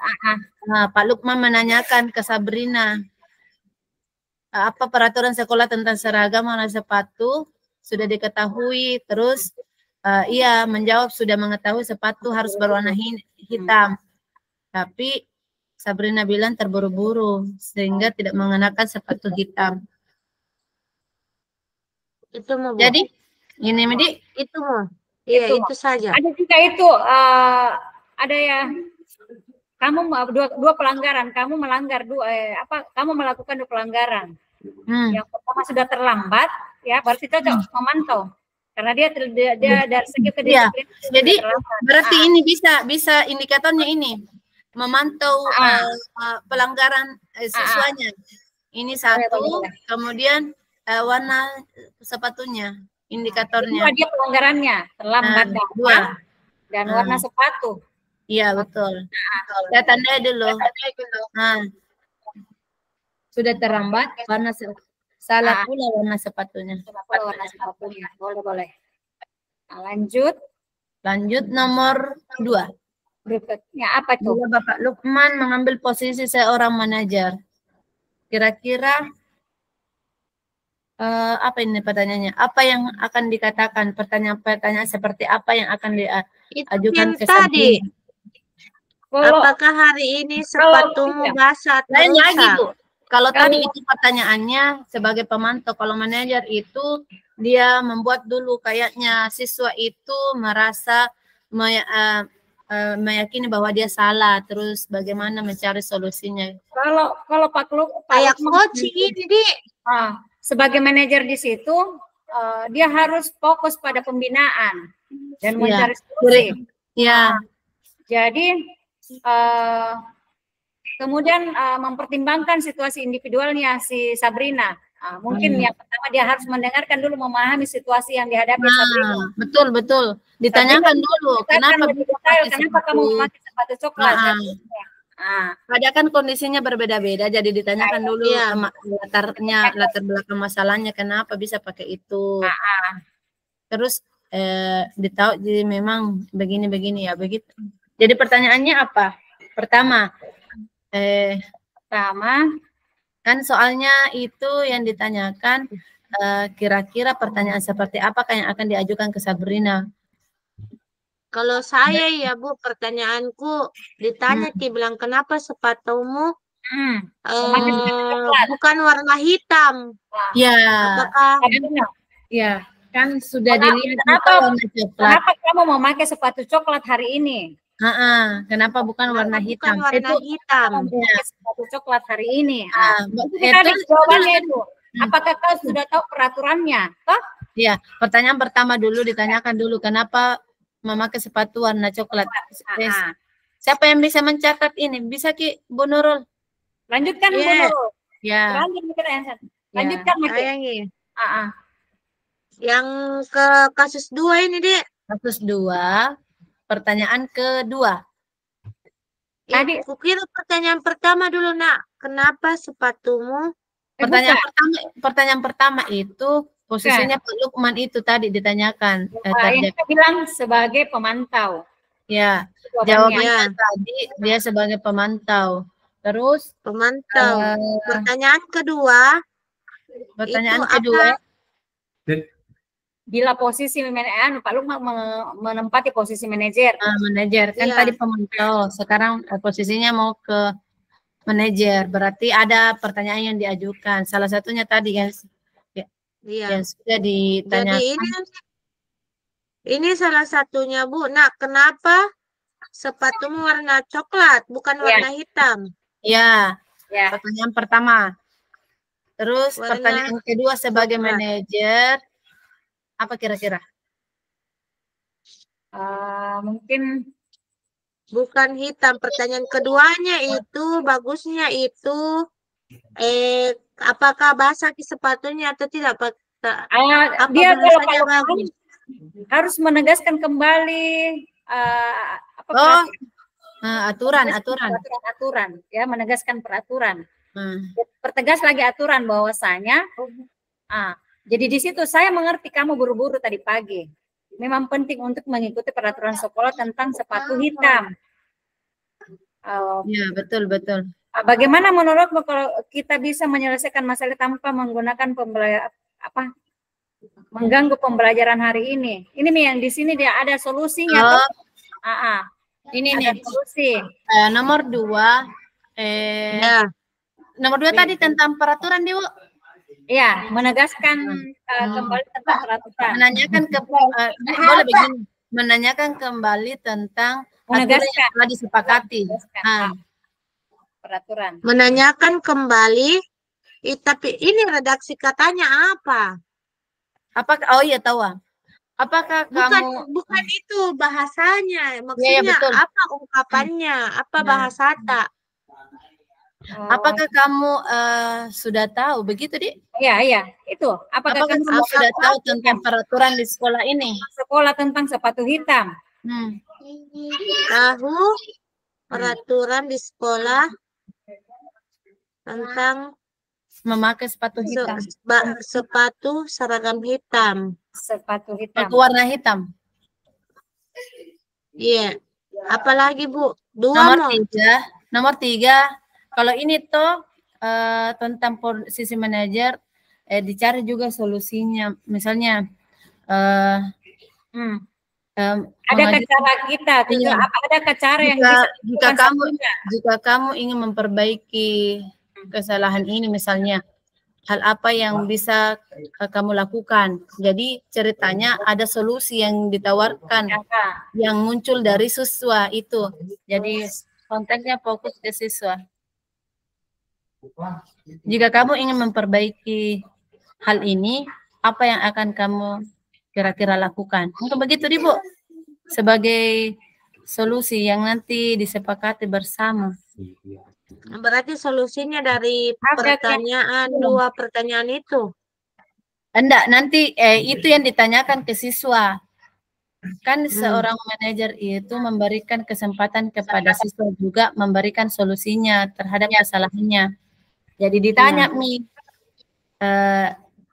Pak Lukman menanyakan ke Sabrina, apa peraturan sekolah tentang seragam warna sepatu sudah diketahui. Terus ia menjawab sudah mengetahui sepatu harus berwarna hitam. Tapi Sabrina bilang terburu-buru sehingga tidak mengenakan sepatu hitam.
Itu mau.
Jadi ini itu mau.
Iya, itu saja.
Ada juga itu, ada ya, kamu dua pelanggaran, kamu melanggar kamu melakukan 2 pelanggaran. Yang pertama sudah terlambat, ya berarti cocok memantau. Karena dia dari segi kedisiplinan.
Jadi berarti ini bisa indikatornya ini memantau pelanggaran siswanya. Ini satu, kemudian warna sepatunya, indikatornya.
Dia pelanggarannya terlambat dan warna sepatu.
Iya betul. Saya tandai dulu. Sudah terlambat, warna salah pula warna sepatunya.
Boleh. Nah, lanjut nomor 2. Berikutnya apa tuh?
Bila Bapak Lukman mengambil posisi seorang manajer, kira-kira apa ini pertanyaannya? Apa yang akan dikatakan? Pertanyaan-pertanyaan seperti apa yang akan diajukan ke
tadi? Apakah hari ini sepatumu basah atau rusak?
Lagi, Bu. Kalau tadi itu pertanyaannya sebagai pemantau, kalau manajer itu dia membuat dulu kayaknya siswa itu merasa meyakini bahwa dia salah, terus bagaimana mencari solusinya.
Kalau Pak
kayak coaching ini, Di.
Sebagai manajer di situ, dia harus fokus pada pembinaan dan mencari solusi.
Ya.
Jadi kemudian mempertimbangkan situasi individualnya si Sabrina. Mungkin yang pertama dia harus mendengarkan dulu, memahami situasi yang dihadapi Sabrina.
Betul. Ditanyakan dulu, kenapa
kamu memakai sepatu coklat?
Ada kan kondisinya berbeda-beda, jadi ditanyakan dulu latar belakang masalahnya, kenapa bisa pakai itu. Terus ditahu jadi memang begini ya begitu. Jadi pertanyaannya apa? Pertama kan soalnya itu yang ditanyakan kira-kira pertanyaan seperti apakah yang akan diajukan ke Sabrina?
Kalau saya ya Bu, pertanyaanku ditanya bilang kenapa sepatumu bukan warna hitam?
Ya.
Apakah
ya kan sudah dilihat
kenapa kamu memakai sepatu coklat hari ini?
Kenapa bukan warna hitam?
Warna hitam.
Sepatu coklat hari ini. Itu jawabannya itu. Apakah kau sudah tahu peraturannya?
Iya, pertanyaan pertama dulu ditanyakan dulu kenapa memakai sepatu warna coklat. Siapa yang bisa mencatat ini? Bisa Ki Bu Nurul?
Lanjutkan Bu Nurul.
Ya.
Lanjutkan Ki.
Yang ke kasus 2 ini, Dek.
Kasus 2. Pertanyaan kedua.
Tadi kukira pertanyaan pertama dulu, Nak. Kenapa sepatumu?
Pertanyaan pertama itu posisinya Pak Lukman itu tadi ditanyakan.
Yang kita bilang sebagai pemantau.
Ya, jawabannya tadi dia sebagai pemantau. Terus
pemantau. Pertanyaan kedua.
Bila posisi Pak Lukman menempati posisi manajer.
Manajer kan tadi pemantau, sekarang posisinya mau ke manajer. Berarti ada pertanyaan yang diajukan. Salah satunya tadi yang sudah ditanyakan.
Jadi ini salah satunya Bu. Nah, kenapa sepatumu warna coklat bukan warna hitam?
Ya. Pertanyaan pertama. Terus pertanyaan kedua sebagai manajer. Apa kira-kira?
Mungkin
bukan hitam. Pertanyaan keduanya itu bagusnya itu apakah basah sepatunya atau tidak?
Dia kalau bagus harus menegaskan kembali
aturan
ya, menegaskan peraturan. Pertegas lagi aturan bahwasanya jadi di situ saya mengerti kamu buru-buru tadi pagi. Memang penting untuk mengikuti peraturan sekolah tentang sepatu hitam.
Ya, betul.
Bagaimana menurutmu kalau kita bisa menyelesaikan masalah tanpa menggunakan mengganggu pembelajaran hari ini? Ini yang di sini dia ada solusinya.
Ini
ada solusi.
Nomor 2. Nomor 2 tadi tentang peraturan, Dewo.
Ya, menegaskan kembali tentang peraturan.
Menanyakan boleh begini. menanyakan kembali tentang aturan yang telah disepakati.
Peraturan.
Menanyakan kembali, tapi ini redaksi katanya apa?
Apakah, oh iya tahu. Apakah
bukan itu bahasanya, maksudnya apa ungkapannya, apa bahasa tak?
Apakah kamu sudah tahu begitu, Dik?
Iya, itu. Apakah kamu
sudah tahu tentang peraturan di sekolah ini?
Sekolah tentang sepatu hitam.
Tahu peraturan di sekolah tentang
memakai sepatu hitam.
Sepatu seragam hitam.
Sepatu hitam.
Warna hitam.
Iya. Apalagi, Bu?
Nomor tiga. Kalau ini tuh tentang posisi manajer, dicari juga solusinya. Misalnya,
ada cara kita, ada cara yang bisa
jika kamu ingin memperbaiki kesalahan ini, misalnya hal apa yang bisa kamu lakukan. Jadi ceritanya ada solusi yang ditawarkan yang muncul dari siswa itu. Jadi konteksnya fokus ke siswa. Jika kamu ingin memperbaiki hal ini, apa yang akan kamu kira-kira lakukan? Mungkin begitu, Bu. Sebagai solusi yang nanti disepakati bersama.
Berarti solusinya dari pertanyaan, dua pertanyaan itu?
Enggak, nanti itu yang ditanyakan ke siswa. Kan seorang manajer itu memberikan kesempatan kepada siswa juga memberikan solusinya terhadap kesalahannya. Jadi ditanya,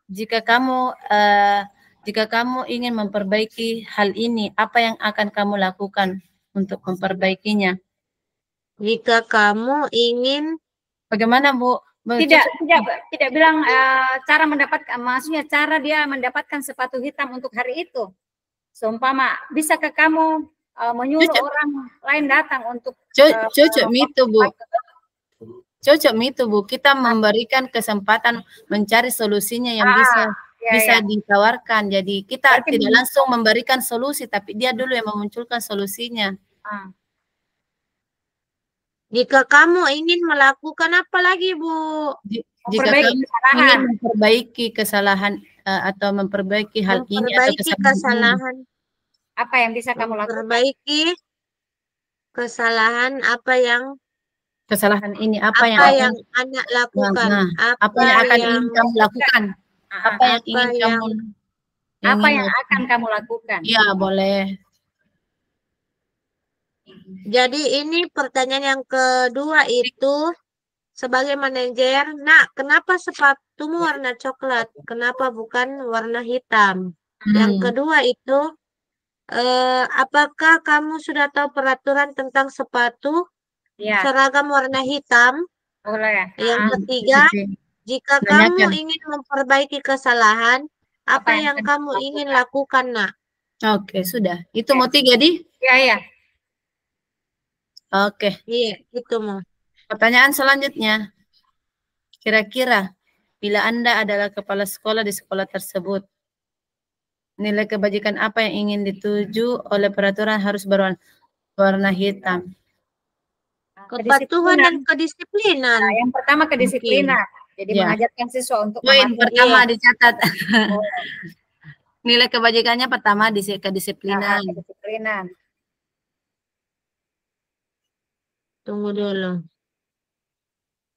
jika kamu ingin memperbaiki hal ini, apa yang akan kamu lakukan untuk memperbaikinya?
Jika kamu ingin,
bagaimana, Bu?
Tidak bilang cara mendapatkan, maksudnya cara dia mendapatkan sepatu hitam untuk hari itu. Seumpama, bisakah kamu menyuruh orang lain datang untuk
cocok itu, Bu. Cocok itu, Bu. Kita memberikan kesempatan mencari solusinya yang bisa ditawarkan. Jadi kita tidak langsung memberikan solusi, tapi dia dulu yang memunculkan solusinya.
Jika kamu ingin melakukan apa lagi, Bu?
Jika kamu ingin memperbaiki kesalahan atau memperbaiki hal ini atau
kesalahan.
Apa yang bisa kamu lakukan?
Memperbaiki kesalahan apa yang
kesalahan ini
apa yang anak lakukan?
Apa yang akan ingin kamu lakukan? Apa yang
akan kamu lakukan?
Ya, boleh.
Jadi ini pertanyaan yang kedua itu, sebagai manajer, Nak, kenapa sepatumu warna coklat? Kenapa bukan warna hitam? Yang kedua itu, apakah kamu sudah tahu peraturan tentang sepatu seragam warna hitam? Yang ketiga, jika kamu ingin memperbaiki kesalahan, apa yang kamu ingin lakukan, Nak?
Oke, sudah. Itu mau 3, Di?
Iya.
Oke.
Iya, itu mau.
Pertanyaan selanjutnya. Kira-kira bila Anda adalah kepala sekolah di sekolah tersebut, nilai kebajikan apa yang ingin dituju oleh peraturan harus berwarna hitam?
Kepatuhan dan kedisiplinan.
Nah, yang pertama kedisiplinan. Jadi mengajarkan siswa untuk
poin pertama dicatat. Nilai kebajikannya pertama kedisiplinan.
Tunggu dulu.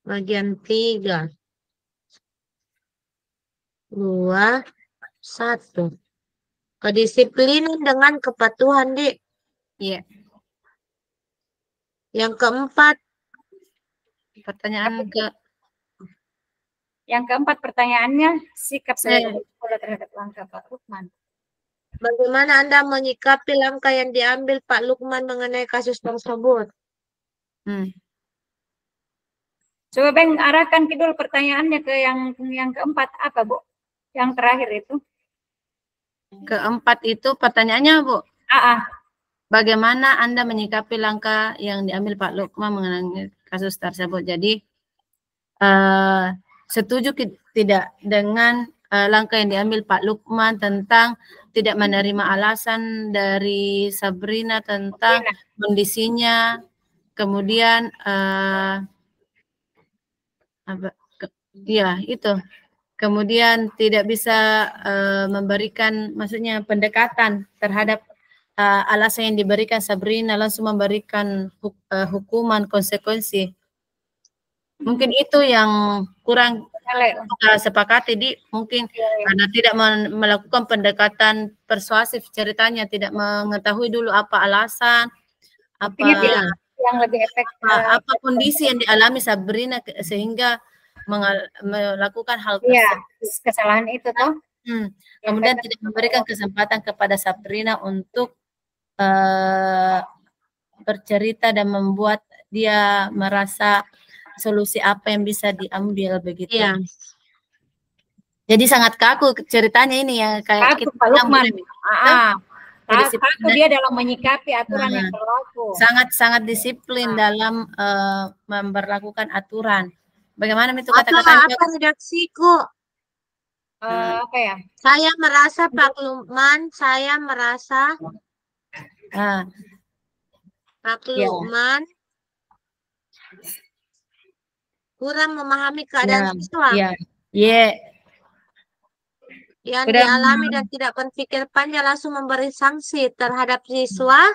Bagian 3. 2, 1. Kedisiplinan dengan kepatuhan, Dik.
Iya.
Yang keempat.
Yang keempat pertanyaannya, sikap sekolah terhadap langkah Pak Lukman.
Bagaimana Anda menyikapi langkah yang diambil Pak Lukman mengenai kasus tersebut?
Coba Bang arahkan dulu pertanyaannya ke yang keempat apa, Bu? Yang terakhir itu.
Keempat itu pertanyaannya, Bu. Bagaimana Anda menyikapi langkah yang diambil Pak Lukman mengenai kasus tersebut? Jadi setuju tidak dengan langkah yang diambil Pak Lukman tentang tidak menerima alasan dari Sabrina tentang kondisinya, kemudian ya itu, kemudian tidak bisa memberikan, maksudnya pendekatan terhadap alasan yang diberikan Sabrina, langsung memberikan hukuman, konsekuensi. Mungkin itu yang kurang kita sepakati, di mungkin karena tidak melakukan pendekatan persuasif ceritanya, tidak mengetahui dulu apa alasan, apa
yang lebih efektif,
apa kondisi yang dialami Sabrina sehingga melakukan hal
kesalahan itu toh.
Kemudian tidak memberikan kesempatan kepada Sabrina untuk bercerita dan membuat dia merasa solusi apa yang bisa diambil begitu.
Iya.
Jadi sangat kaku ceritanya ini ya, kayak
kaku Pak Lukman. Kaku dia dalam menyikapi aturan yang berlaku.
Sangat disiplin dalam memperlakukan aturan. Bagaimana itu
kata-kata? Apa redaksiku?
Apa ya?
Saya merasa Pak Lukman, saya merasa Pak Lukman kurang memahami keadaan siswa. Yang dialami dan tidak berpikir panjang, langsung memberi sanksi terhadap siswa.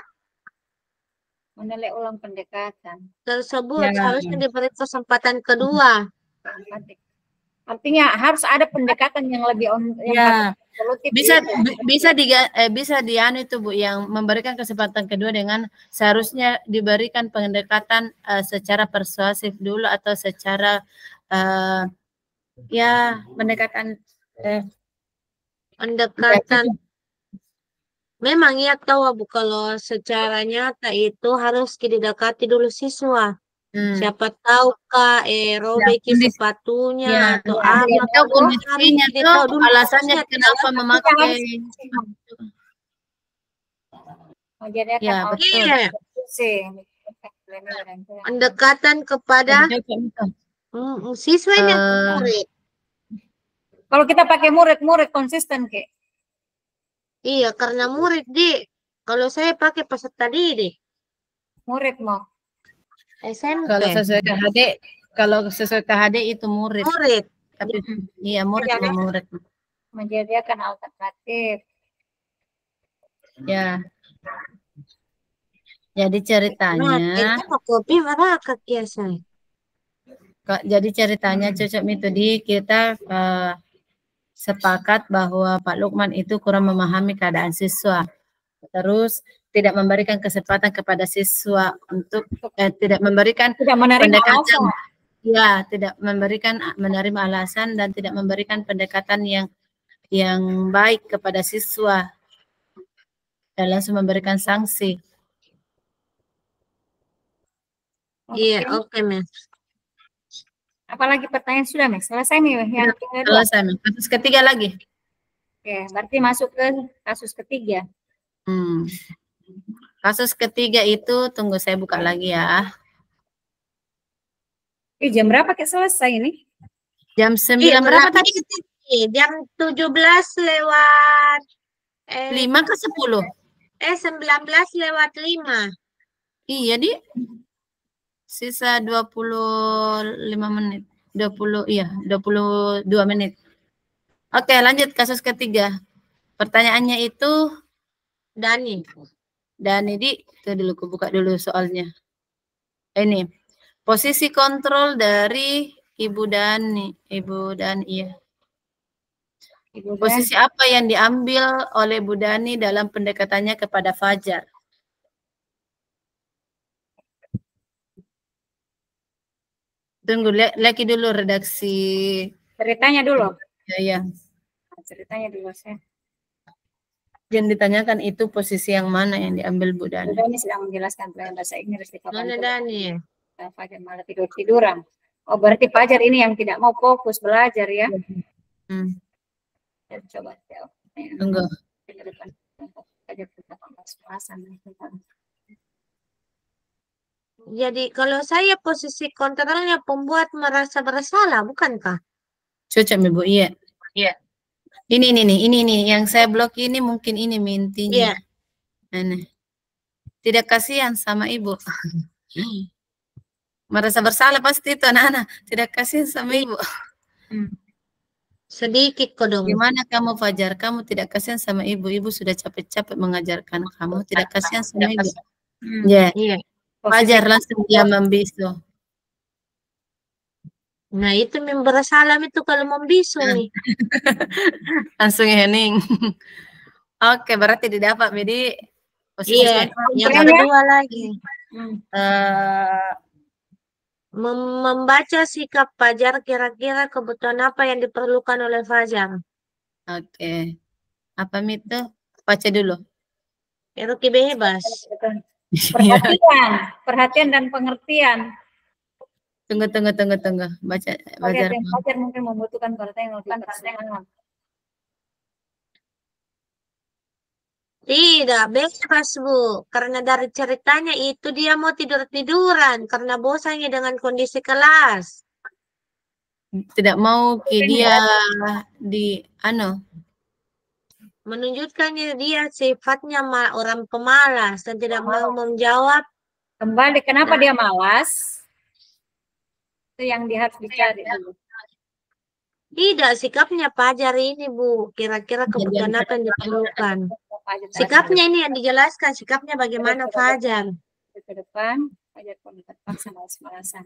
Menilai ulang pendekatan
tersebut harusnya diberi kesempatan kedua.
Artinya harus ada pendekatan yang lebih
bisa dianu itu Bu, yang memberikan kesempatan kedua dengan seharusnya diberikan pendekatan secara persuasif dulu atau secara pendekatan
memang ya tahu Bu, kalau secara nyata itu harus didekati dulu siswa. Siapa tahu Kak robeki sepatunya atau apa,
kondisinya tuh alasannya kenapa memakai.
Pendekatan kepada siswa ini murid.
Kalau kita pakai murid konsisten Kak.
Iya, karena murid kalau saya pakai peserta didik.
Murid mau.
SMP.
Kalau sesuai KHD itu murid. Tapi murid.
Menjadikan alternatif.
Ya. Jadi ceritanya. Jadi ceritanya Cocok Metode kita sepakat bahwa Pak Lukman itu kurang memahami keadaan siswa. Terus tidak memberikan kesempatan kepada siswa untuk tidak memberikan pendekatan, tidak memberikan menerima alasan dan tidak memberikan pendekatan yang baik kepada siswa dan langsung memberikan sanksi.
Iya, oke, Mas.
Apalagi pertanyaan sudah, Mas? Selesai nih yang kedua.
Selesai, Mas. Kasus ketiga lagi.
Oke, berarti masuk ke kasus ketiga.
Kasus ketiga itu, tunggu saya buka lagi ya.
Jam berapa selesai ini?
Jam 9 berapa tadi?
Jam 17 lewat
5 ke 10?
19 lewat 5.
Iya, Di. Sisa 25 menit. 22 menit. Oke, lanjut kasus ketiga. Pertanyaannya itu Dani, itu dulu aku buka dulu soalnya. Ini posisi kontrol dari Ibu Dani. Posisi apa yang diambil oleh Bu Dani dalam pendekatannya kepada Fajar? Tunggu, lagi dulu redaksi.
Ceritanya dulu.
Ya.
Ceritanya dulu saya.
Yang ditanyakan itu posisi yang mana yang diambil Bu Dani?
Bu Dani sedang menjelaskan pelajaran bahasa Inggris di kapan.
Mana Dani?
Fajar malah tiduran. Oh, berarti Fajar ini yang tidak mau fokus belajar ya? Coba jawab.
Tunggu.
Jadi kalau saya posisi kontrolnya pembuat merasa bersalah, bukankah?
Cocok, Ibu. Iya. Ini nih yang saya blok ini mungkin ini mintinya. Ini. Tidak kasihan sama ibu. Merasa bersalah pasti itu anak-anak. Tidak kasihan sama ibu.
Sedikit kok dong.
Gimana kamu Fajar? Kamu tidak kasihan sama ibu. Ibu sudah capek-capek mengajarkan kamu. Tidak kasihan sama ibu. Ya. Yeah. Fajar langsung dia membisu.
Nah itu member salam itu kalau membisu nih.
Langsung hening. Oke, berarti didapat. Jadi posisi
yang kedua lagi. Membaca sikap Fajar, kira-kira kebutuhan apa yang diperlukan oleh Fajar.
Oke. Apa itu? Baca dulu.
Eroki bebas.
Perhatian dan pengertian.
Tunggu. Baca.
Fajar mungkin membutuhkan perhatian yang lebih personal.
Tidak, bebas Bu. Karena dari ceritanya itu dia mau tidur-tiduran karena bosannya dengan kondisi kelas.
Tidak mau dia
menunjukkannya dia sifatnya orang pemalas dan tidak mau menjawab.
Kembali, kenapa dia malas? Itu yang dia harus dicari.
Tidak, sikapnya Fajar ini Bu. Kira-kira kebutuhan apa yang diperlukan. Sikapnya ini yang dijelaskan. Sikapnya bagaimana Fajar.
Ke depan, Fajar terpaksa malas-malasan.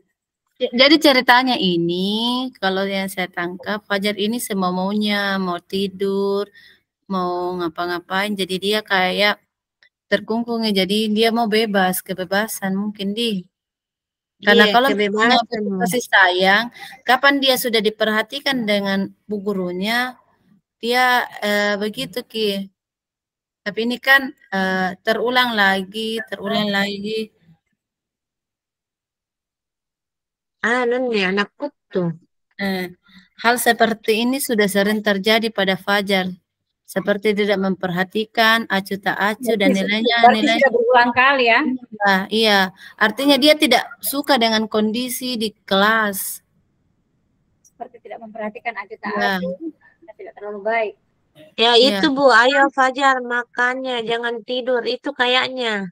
Jadi ceritanya ini, kalau yang saya tangkap, Fajar ini semau-maunya, mau tidur, mau ngapa-ngapain. Jadi dia kayak terkungkung ya. Jadi dia mau bebas, kebebasan mungkin Karena kalau kasih sayang, kapan dia sudah diperhatikan dengan bu gurunya, dia begitu Ki. Tapi ini kan terulang lagi.
Anakku tuh.
Hal seperti ini sudah sering terjadi pada Fajar. Seperti tidak memperhatikan, acuh tak acuh, dan nilainya
berulang kali ya.
Iya, artinya dia tidak suka dengan kondisi di kelas.
Seperti tidak memperhatikan acuh tak acuh, tidak terlalu baik.
Ya itu Bu, ayo Fajar makannya, jangan tidur, itu kayaknya.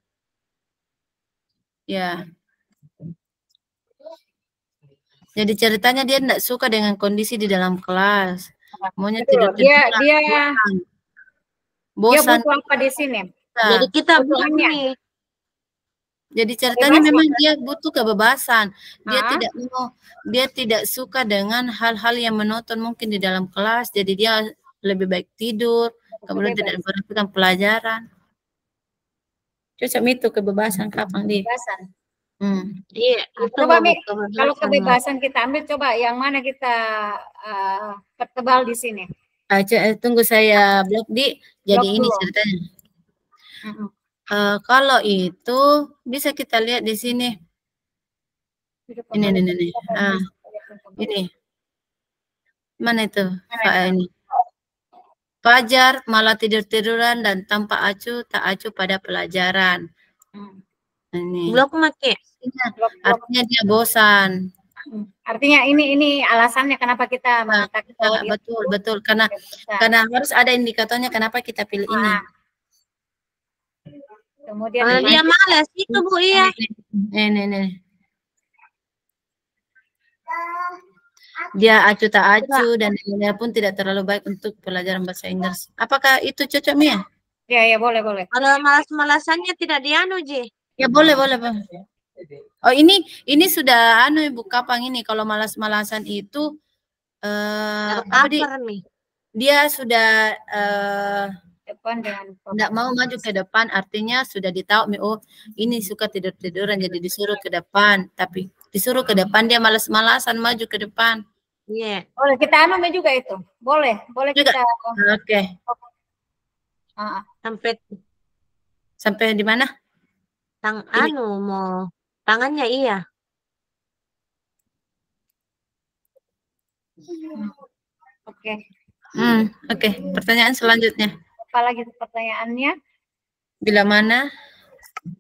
Ya. Jadi ceritanya dia tidak suka dengan kondisi di dalam kelas. Maunya tidur.
Dia bosan. Dia butuh apa di sini?
Jadi kita butuhnya.
Jadi ceritanya memang dia butuh kebebasan. Dia tidak suka dengan hal-hal yang monoton mungkin di dalam kelas. Jadi dia lebih baik tidur, kemudian tidak memperhatikan pelajaran. Cocok itu kebebasan kapan dia?
Kebebasan.
Iya.
Coba Mi, kalau kebebasan kita ambil, coba yang mana kita pertebal di sini?
Tunggu saya blok jadi ini ceritanya. Kalau itu bisa kita lihat di sini. Ini. Ini. Mana itu? Ini. Fajar malah tidur-tiduran dan tanpa acuh tak acuh pada pelajaran. Ini.
Blok make.
Artinya dia bosan.
Artinya ini alasannya kenapa kita mengatakan
betul karena harus ada indikatornya kenapa kita pilih ini.
Kemudian
dia malas itu Bu ya.
Ini. Dia acuh tak acuh dan nilainya pun tidak terlalu baik untuk pelajaran bahasa Inggris. Apakah itu cocok Mia?
Ya boleh.
Kalau malas-malasannya tidak Ji.
Ya boleh. Oh ini sudah Ibu Kapang ini kalau malas-malasan itu dia sudah
depan dengan
tidak mau maju ke depan, artinya sudah ditahu ini suka tidur-tiduran jadi disuruh ke depan, tapi disuruh ke depan dia malas-malasan maju ke depan.
Iya.
Boleh kita juga itu. Boleh juga. Kita.
Oke. Sampai di mana?
Mau tangannya iya.
Oke.
Oke. Pertanyaan selanjutnya.
Apalagi pertanyaannya?
Bila mana?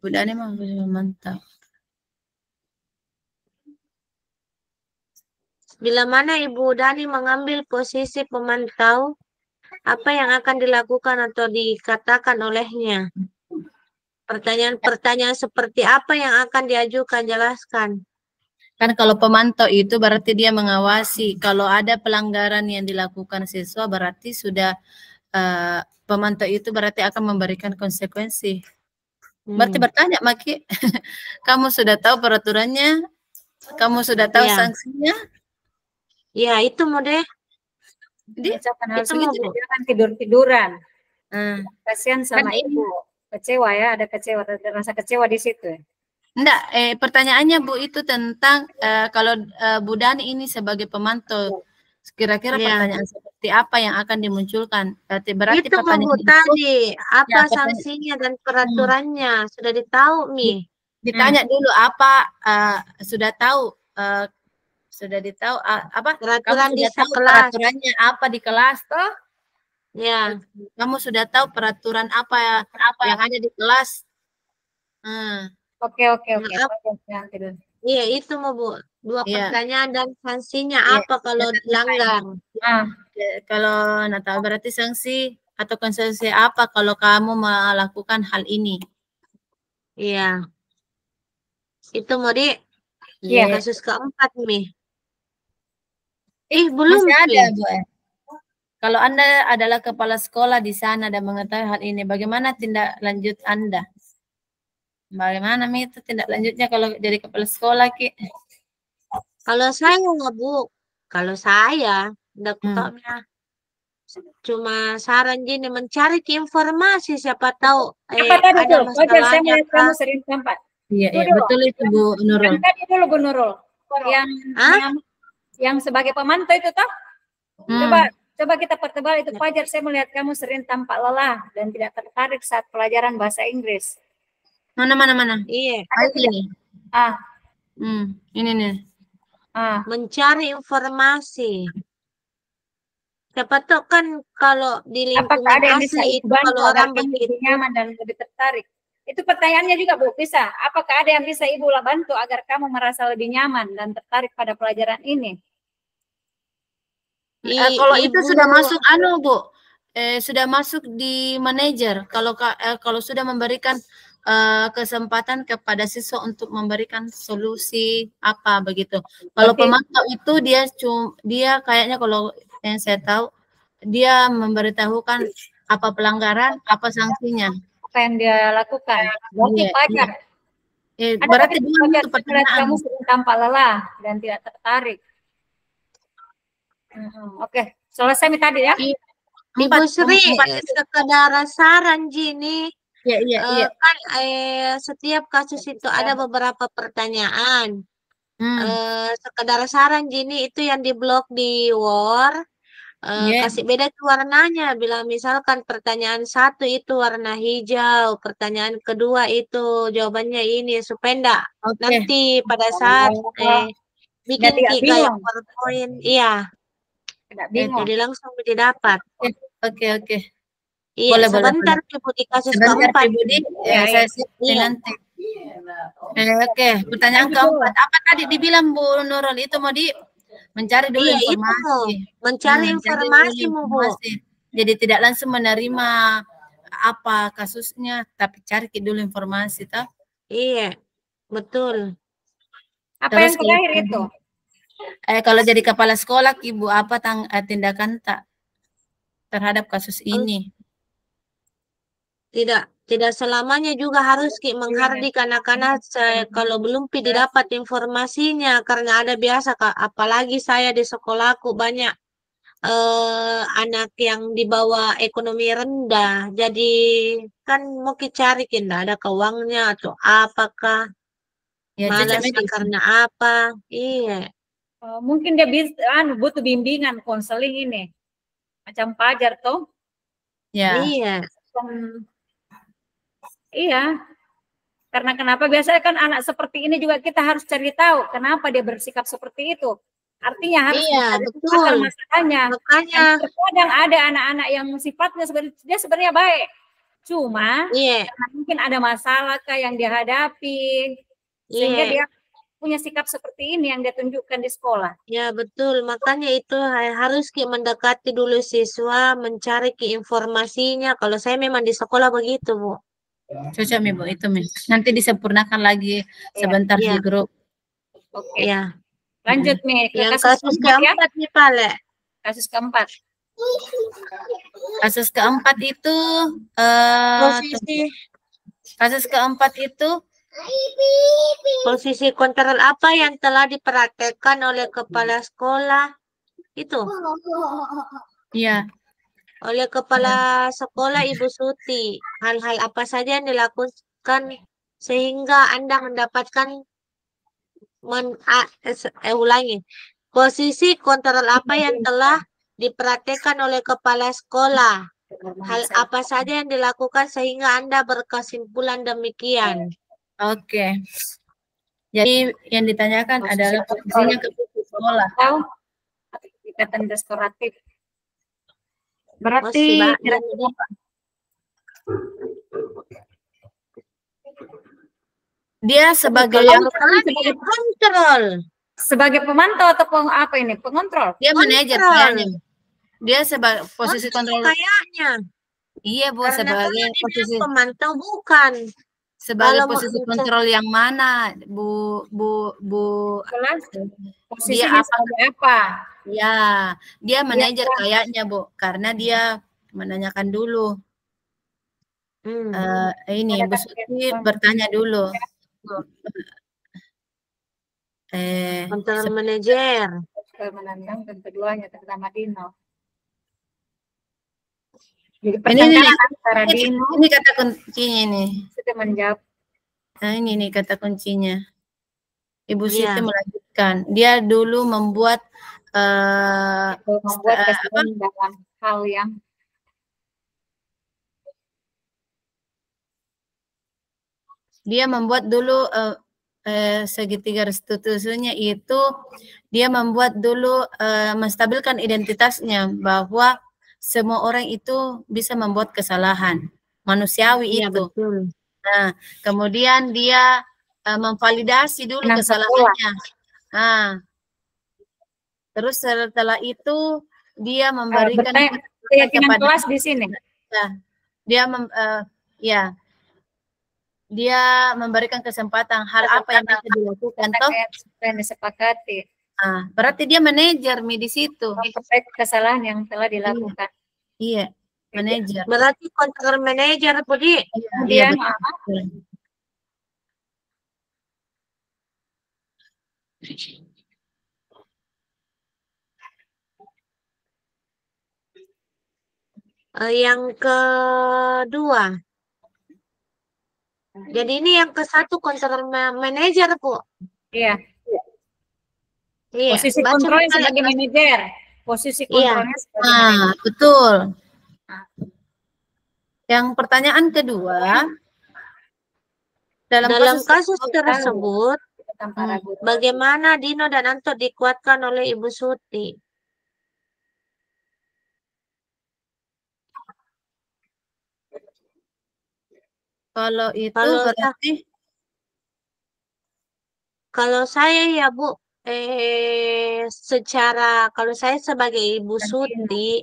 Bu Dani mantap.
Bila mana Ibu Dani mengambil posisi pemantau Apa yang akan dilakukan atau dikatakan olehnya? Pertanyaan-pertanyaan seperti apa yang akan diajukan? Jelaskan.
Kan kalau pemantau itu berarti dia mengawasi. Kalau ada pelanggaran yang dilakukan siswa berarti sudah pemantau itu berarti akan memberikan konsekuensi. Berarti bertanya, Maki, kamu sudah tahu peraturannya? Kamu sudah tahu sanksinya?
Ya, itu mau deh.
Itu mau jangan tidur-tiduran. Kasihan sama ibu. Kecewa ya, ada kecewa, ada rasa kecewa di situ.
Enggak, pertanyaannya Bu itu tentang kalau Bu Dani ini sebagai pemantau, kira-kira pertanyaan seperti apa yang akan dimunculkan? Berarti
itu Bu tadi, apa sanksinya dan peraturannya sudah ditahu Mi?
Ditanya dulu apa sudah tahu apa
peraturan di
tahu peraturannya apa di kelas toh?
Ya.
Kamu sudah tahu peraturan apa yang ada di kelas?
Oke.
Iya, itu mau Bu. Dua pertanyaan dan sanksinya apa kalau dilanggar?
Kalau tahu berarti sanksi atau konsekuensi apa kalau kamu melakukan hal ini?
Iya. Itu mau di kasus keempat nih. Belum
masih ada, Bu. Kalau Anda adalah kepala sekolah di sana dan mengetahui hal ini, bagaimana tindak lanjut Anda? Bagaimana itu tindak lanjutnya kalau jadi kepala sekolah, Ki?
Kalau saya nggak, Bu. Kalau saya, enggak cuma saran gini, mencari informasi, siapa tahu ada masalahnya.
Kamu sering tampak.
Iya, betul itu Bu Nurul.
Tadi dulu Bu Nurul. Yang sebagai pemantau itu toh? Coba kita pertebal itu. Fajar, saya melihat kamu sering tampak lelah dan tidak tertarik saat pelajaran bahasa Inggris.
Mana?
Iya.
Ini. Ini nih.
Mencari informasi. Siapa tahu kan kalau di lingkungan asli itu kalau orang begitu
nyaman dan lebih tertarik. Itu pertanyaannya juga Bu, bisa. Apakah ada yang bisa Ibu bantu agar kamu merasa lebih nyaman dan tertarik pada pelajaran ini?
Kalau itu sudah masuk Bu. Sudah masuk di manajer. Kalau sudah memberikan kesempatan kepada siswa untuk memberikan solusi apa begitu. Kalau pemantau itu dia kayaknya kalau yang saya tahu dia memberitahukan apa pelanggaran, apa sanksinya.
Apa yang dia lakukan. Berarti Fajar.
Berarti
kamu sering tampak lelah dan tidak tertarik. Oke, selesai tadi ya.
Ibu Sri, sekedar saran gini.
Iya.
Kan setiap kasus itu ada beberapa pertanyaan. Sekedar saran gini, itu yang di blog di Word, kasih beda tuh warnanya. Bila misalkan pertanyaan 1 itu warna hijau, pertanyaan kedua itu jawabannya ini, supaya enggak nanti pada saat bikin kayak PowerPoint, jadi langsung didapat.
Oke.
Iya, sebentar Ibu di kasus keempat.
Saya nanti. Oke, pertanyaan keempat. Apa tadi dibilang Bu Nurul itu mau mencari dulu informasi.
Mencari informasi Bu.
Jadi tidak langsung menerima apa kasusnya, tapi cari dulu informasi toh.
Iya, betul.
Apa yang terakhir itu?
Kalau jadi kepala sekolah, Ibu apa tindakan terhadap kasus ini?
Tidak selamanya juga harus menghardik anak-anak kalau belum didapat informasinya, karena ada biasa apalagi saya di sekolahku banyak anak yang di bawah ekonomi rendah, jadi kan mau cari ada keuangnya atau apakah malas karena apa. Iya,
mungkin dia butuh bimbingan konseling ini macam Fajar toh. Iya, karena kenapa biasanya kan anak seperti ini juga kita harus cari tahu kenapa dia bersikap seperti itu. Artinya harus
betul
masalahnya. Makanya terkadang ada anak-anak yang sifatnya dia sebenarnya baik, cuma karena mungkin ada masalah yang dihadapi sehingga dia punya sikap seperti ini yang dia tunjukkan di sekolah.
Ya betul, makanya itu harus mendekati dulu siswa, mencari informasinya. Kalau saya memang di sekolah begitu, Bu.
Cocok, Mi, Bu, itu, Mi. Nanti disempurnakan lagi sebentar di grup.
Oke. Ya. Lanjut, Mi, ke
yang kasus keempat nih, Pale.
Kasus keempat.
Kasus keempat itu kasus keempat itu
posisi kontrol apa yang telah dipraktekkan oleh kepala sekolah itu?
Iya.
Oleh kepala sekolah Ibu Suti. Hal-hal apa saja yang dilakukan sehingga Anda mendapatkan ulangi. Posisi kontrol apa yang telah dipraktekkan oleh kepala sekolah? Hal apa saja yang dilakukan sehingga Anda berkesimpulan demikian?
Oke. Jadi yang ditanyakan adalah posisinya ke sekolah.
Ikatan restoratif. Berarti
dia sebagai
kontrol.
Sebagai pemantau atau apa ini? Pengontrol?
Dia manajer kayaknya. Dia sebagai posisi kontrol.
Kayaknya.
Iya, Bu, sebagai posisi
pemantau bukan.
Sebagai posisi kontrol yang mana, Bu?
Posisinya apa?
Ya, dia manajer kayaknya, Bu, karena dia menanyakan dulu. Ini Bu Suti bertanya dulu.
Kontrol manajer.
Menantang dan keduanya terutama Dino.
Ini kata kuncinya nih.
Sudah menjawab.
Nah, ini kata kuncinya. Ibu Siti melanjutkan. Dia dulu membuat
kesalahan dalam hal yang
dia membuat dulu segitiga restitusinya itu dia membuat dulu menstabilkan identitasnya bahwa semua orang itu bisa membuat kesalahan manusiawi itu.
Betul.
Nah, kemudian dia memvalidasi dulu kesalahannya. Nah, terus setelah itu dia memberikan
keyakinan kelas di sini.
Dia memberikan kesempatan hal apa yang bisa dilakukan toh
yang disepakati.
Berarti dia manajer di situ.
Kesalahan yang telah dilakukan.
Iya, manajer.
Berarti kontrol manajer, Budi.
Iya,
Yang kedua. Jadi ini yang ke satu kontrol manajer, Bu.
Iya. Posisi kontrolnya sebagai manajer. Posisi kontrolnya sebagai manajer.
Betul. Yang pertanyaan kedua, dalam
kasus tersebut, bagaimana Dino dan Anto dikuatkan oleh Ibu Suti?
Kalau itu berarti
kalau saya ya, Bu, kalau saya sebagai Ibu Suti,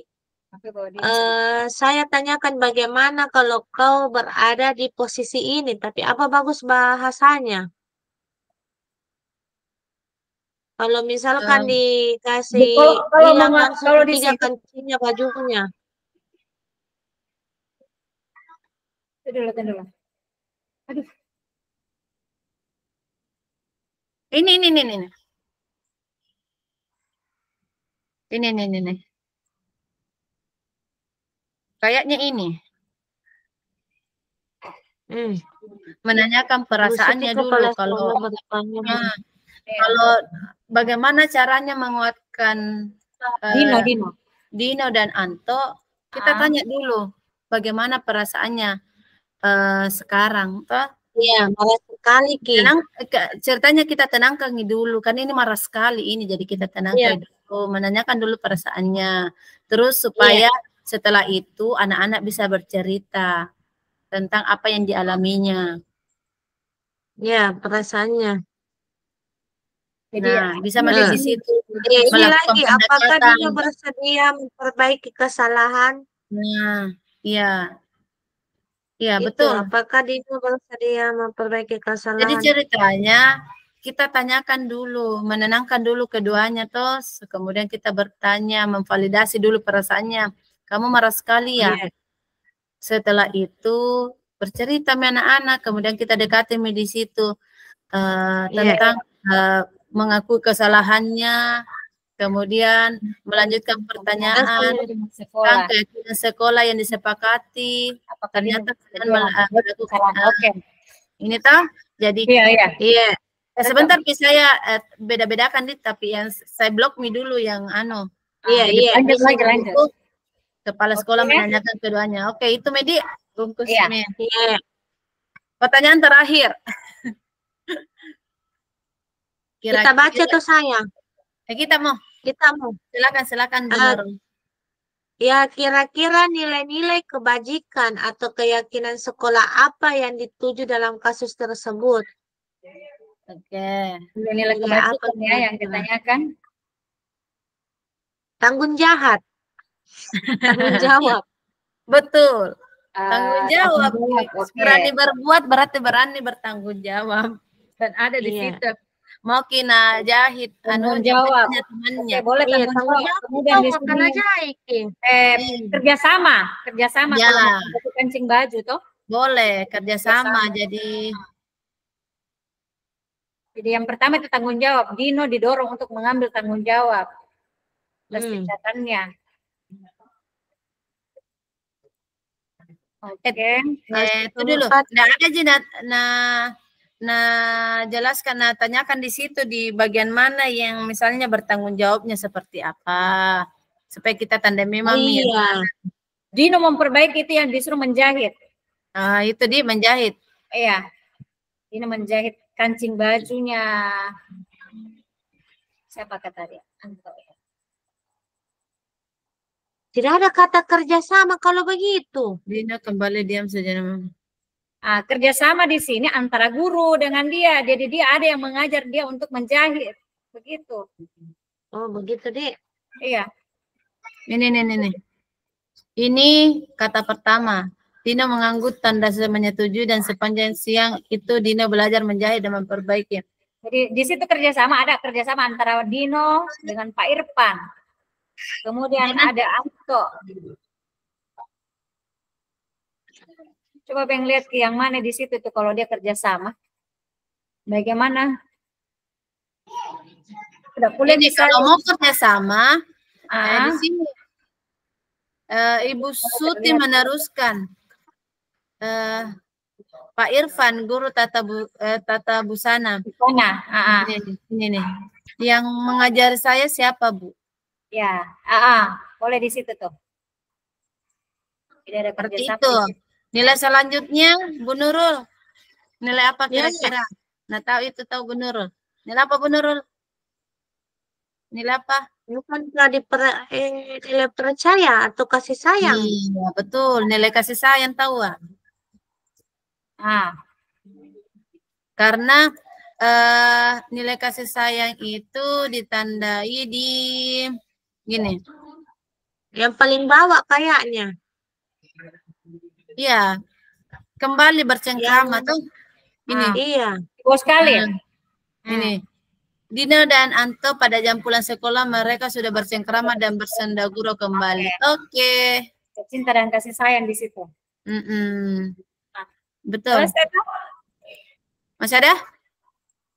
saya tanyakan bagaimana kalau kau berada di posisi ini, tapi apa bagus bahasanya? Kalau misalkan dikasih hilang langsung 3 kancingnya bajunya.
Dulu. Aduh.
Ini. Kayaknya ini. Menanyakan perasaannya dulu kalau bagaimana caranya menguatkan Dino dan Anto, kita tanya dulu bagaimana perasaannya sekarang toh.
Iya, marah sekali Ki.
Ceritanya kita tenangkan dulu, kan ini marah sekali ini, jadi kita tenangkan dulu, menanyakan dulu perasaannya. Terus supaya setelah itu anak-anak bisa bercerita tentang apa yang dialaminya.
Ya, perasaannya.
Jadi
bisa melihat di situ.
Ini lagi, apakah Dino bersedia memperbaiki kesalahan?
Nah, iya. Iya,
Itu,
betul.
apakah Dino bersedia memperbaiki kesalahan?
Jadi ceritanya kita tanyakan dulu, menenangkan dulu keduanya, terus kemudian kita bertanya, memvalidasi dulu perasaannya. Kamu marah sekali ya? Setelah itu bercerita sama anak-anak, kemudian kita dekati di situ tentang mengakui kesalahannya, kemudian melanjutkan pertanyaan tentang keyakinan sekolah yang disepakati. Ternyata melakukan ini toh, jadi sebentar saya beda-bedakan nih, tapi yang saya blok dulu yang lanjut. Kepala sekolah menanyakan keduanya. Oke, itu Medi bungkusnya. Pertanyaan terakhir.
Kita baca tuh saya.
Kita mau. Silakan benar.
Ya, kira-kira nilai-nilai kebajikan atau keyakinan sekolah apa yang dituju dalam kasus tersebut?
Oke.
Nilai kebajikan ya yang ditanyakan.
Tanggung jawab. Tanggung jawab.
Betul. Tanggung jawab. Berani berbuat berarti berani bertanggung jawab. Dan ada di situ. Mau kina jahit
tanggung jawab temannya. Boleh tanggung jawab. Kemudian di sini kerjasama
ya.
Kalau kancing baju toh
boleh kerjasama. Jadi
yang pertama itu tanggung jawab. Dino didorong untuk mengambil tanggung jawab atas tindakannya. Oke.
Itu dulu. Nah, ada Jina. Jelaskan, tanyakan di situ di bagian mana yang misalnya bertanggung jawabnya seperti apa, supaya kita tandemi mami.
Dino memperbaiki itu yang disuruh menjahit.
Itu dia menjahit.
Iya. Dino menjahit kancing bajunya. Siapa kata dia?
Tidak ada kata kerjasama kalau begitu.
Dino kembali diam saja.
Kerjasama di sini antara guru dengan dia. Jadi dia ada yang mengajar dia untuk menjahit. Begitu.
Oh, begitu, Dek.
Iya.
Ini. Ini kata pertama. Dino mengangguk tanda menyetujui dan sepanjang siang itu Dino belajar menjahit dan memperbaiki.
Jadi di situ ada kerjasama antara Dino dengan Pak Irfan. Kemudian ada Anto. Coba Bang lihat yang mana di situ tuh kalau dia kerjasama. Bagaimana?
Sudah boleh kalau mau kerjasama, di sini Ibu Suti meneruskan. Pak Irfan, guru tata busana. Ini nih. Yang mengajar saya siapa, Bu?
Ya, boleh di situ tuh. Tidak ada kerjasama.
Itu. Nilai selanjutnya, Bu Nurul. Nilai apa kira-kira? Nah, tahu Bu Nurul. Nilai apa, Bu Nurul? Nilai apa?
Bukan nilai percaya atau kasih sayang.
Iya, betul. Nilai kasih sayang tahu. Karena nilai kasih sayang itu ditandai di gini.
Yang paling bawah kayaknya.
Iya, kembali bercengkrama tuh. Ini.
Iya.
Sekali.
Ini. Dino dan Anto pada jam pulang sekolah mereka sudah bercengkrama dan bersenda gurau kembali. Oke.
Cinta dan kasih sayang di situ.
Betul. Masih ada?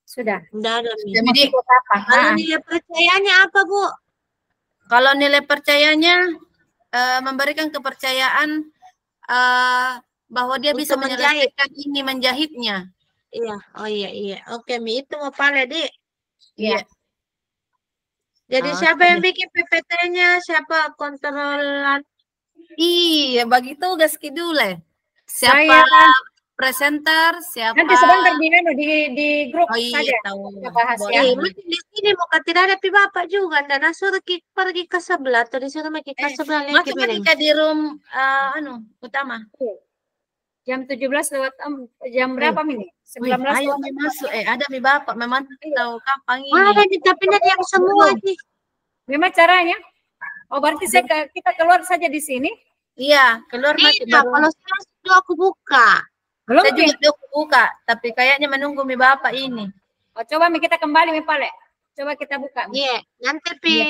Sudah.
Sudah ada.
Jadi,
kalau nilai percayanya apa, Bu?
Kalau nilai percayanya memberikan kepercayaan bahwa dia bisa menyelesaikan ini menjahitnya.
Iya. Oh iya. Oke, Mi itu mau pale, Dik.
Iya.
Jadi siapa yang bikin PPT-nya? Siapa kontrolan?
Iya, bagi tugas dulu. Siapa presenter? Siapa?
Nanti sebentar di grup saja.
Tahu.
Di sini muka tidak ada Bapak juga. Dan suruh pergi ke sebelah atau disuruh pergi ke sebelah.
Masuk ke di room utama.
Jam 17 lewat jam berapa ini? 19
ayo masuk. Ada mi Bapak memang tahu kapan ini.
Ada tapi nanti yang semua nih.
Gimana caranya? Oh, berarti kita keluar saja di sini?
Iya, keluar masih baru.
Kalau sudah aku buka.
Belum saya juga aku buka, tapi kayaknya menunggu mi Bapak ini.
Oh, coba kita kembali mi Pale. Coba kita buka.
Iya, nanti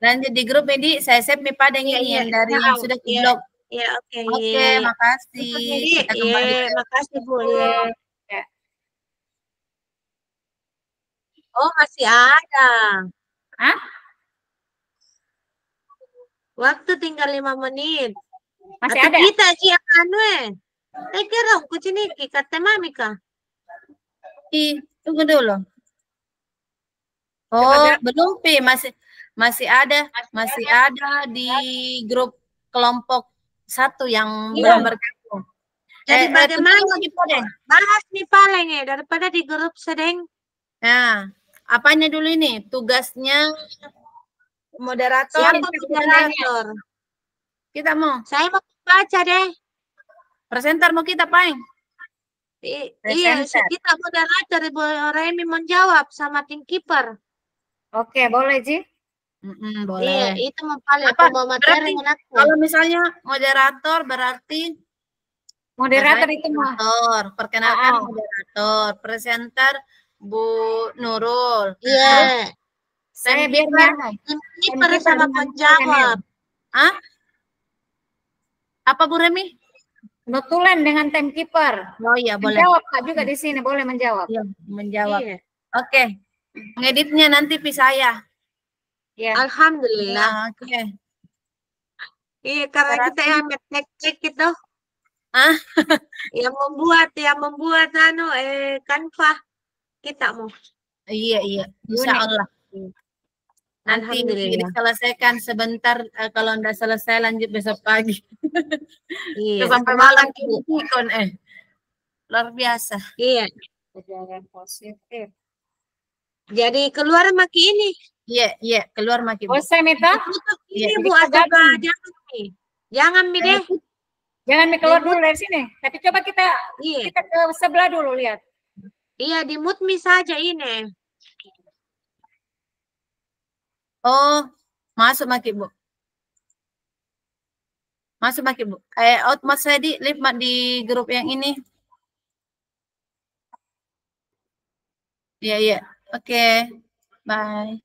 nanti di grup ini saya save mi Padang ini yang dari yang sudah di blog.
Iya, oke.
Oke, makasih. Kita kembali.
Makasih Bu. Ya. Oh, masih ada.
Hah?
Waktu tinggal 5 menit.
Masih
atau
ada?
Kita aja yang kira kuciniki kata mami kah?
Tunggu dulu. Oh, belum Pi, masih ada di grup kelompok 1 yang belum bergabung.
Jadi bagaimana bahas nih paling daripada di grup sedang.
Nah, apanya dulu ini? Tugasnya moderator.
Siapa moderator?
Kita mau.
Saya mau baca deh.
Presenter mau kita paling.
Iya, kita moderator Remi menjawab sama tim kiper.
Oke, boleh Ji.
Boleh.
Iya, itu paling materi.
Kalau misalnya moderator berarti
moderator itu
moderator. Perkenalkan moderator, presenter Bu Nurul.
Iya.
Saya biar
kiper sama penjawab.
Apa Bu Remi?
Notulen dengan timekeeper.
Oh iya, boleh.
Menjawab Kak juga di sini, boleh menjawab.
Iya, menjawab.
Iya.
Oke. Ngeditnya nanti saya.
Ya.
Alhamdulillah.
Oke.
Iya, karena kita yang cek gitu. yang membuat Canva kita mau.
Iya. Insya Allah. Nanti diselesaikan sebentar, kalau enggak selesai lanjut besok pagi.
Iya.
Sampai malam ikon luar biasa.
Iya.
Kejadian positif.
Jadi keluar maki ini.
Iya, keluar maki.
Bosan itu?
Ini Bu atau jangan mi deh.
Jangan mi keluar dulu dari sini. Tapi coba kita ke sebelah dulu lihat.
Iya, di mute mi saja ini.
Oh, masuk maki Bu. Masuk maki Bu. Out mas saya di live di grup yang ini. Iya. Oke. Bye.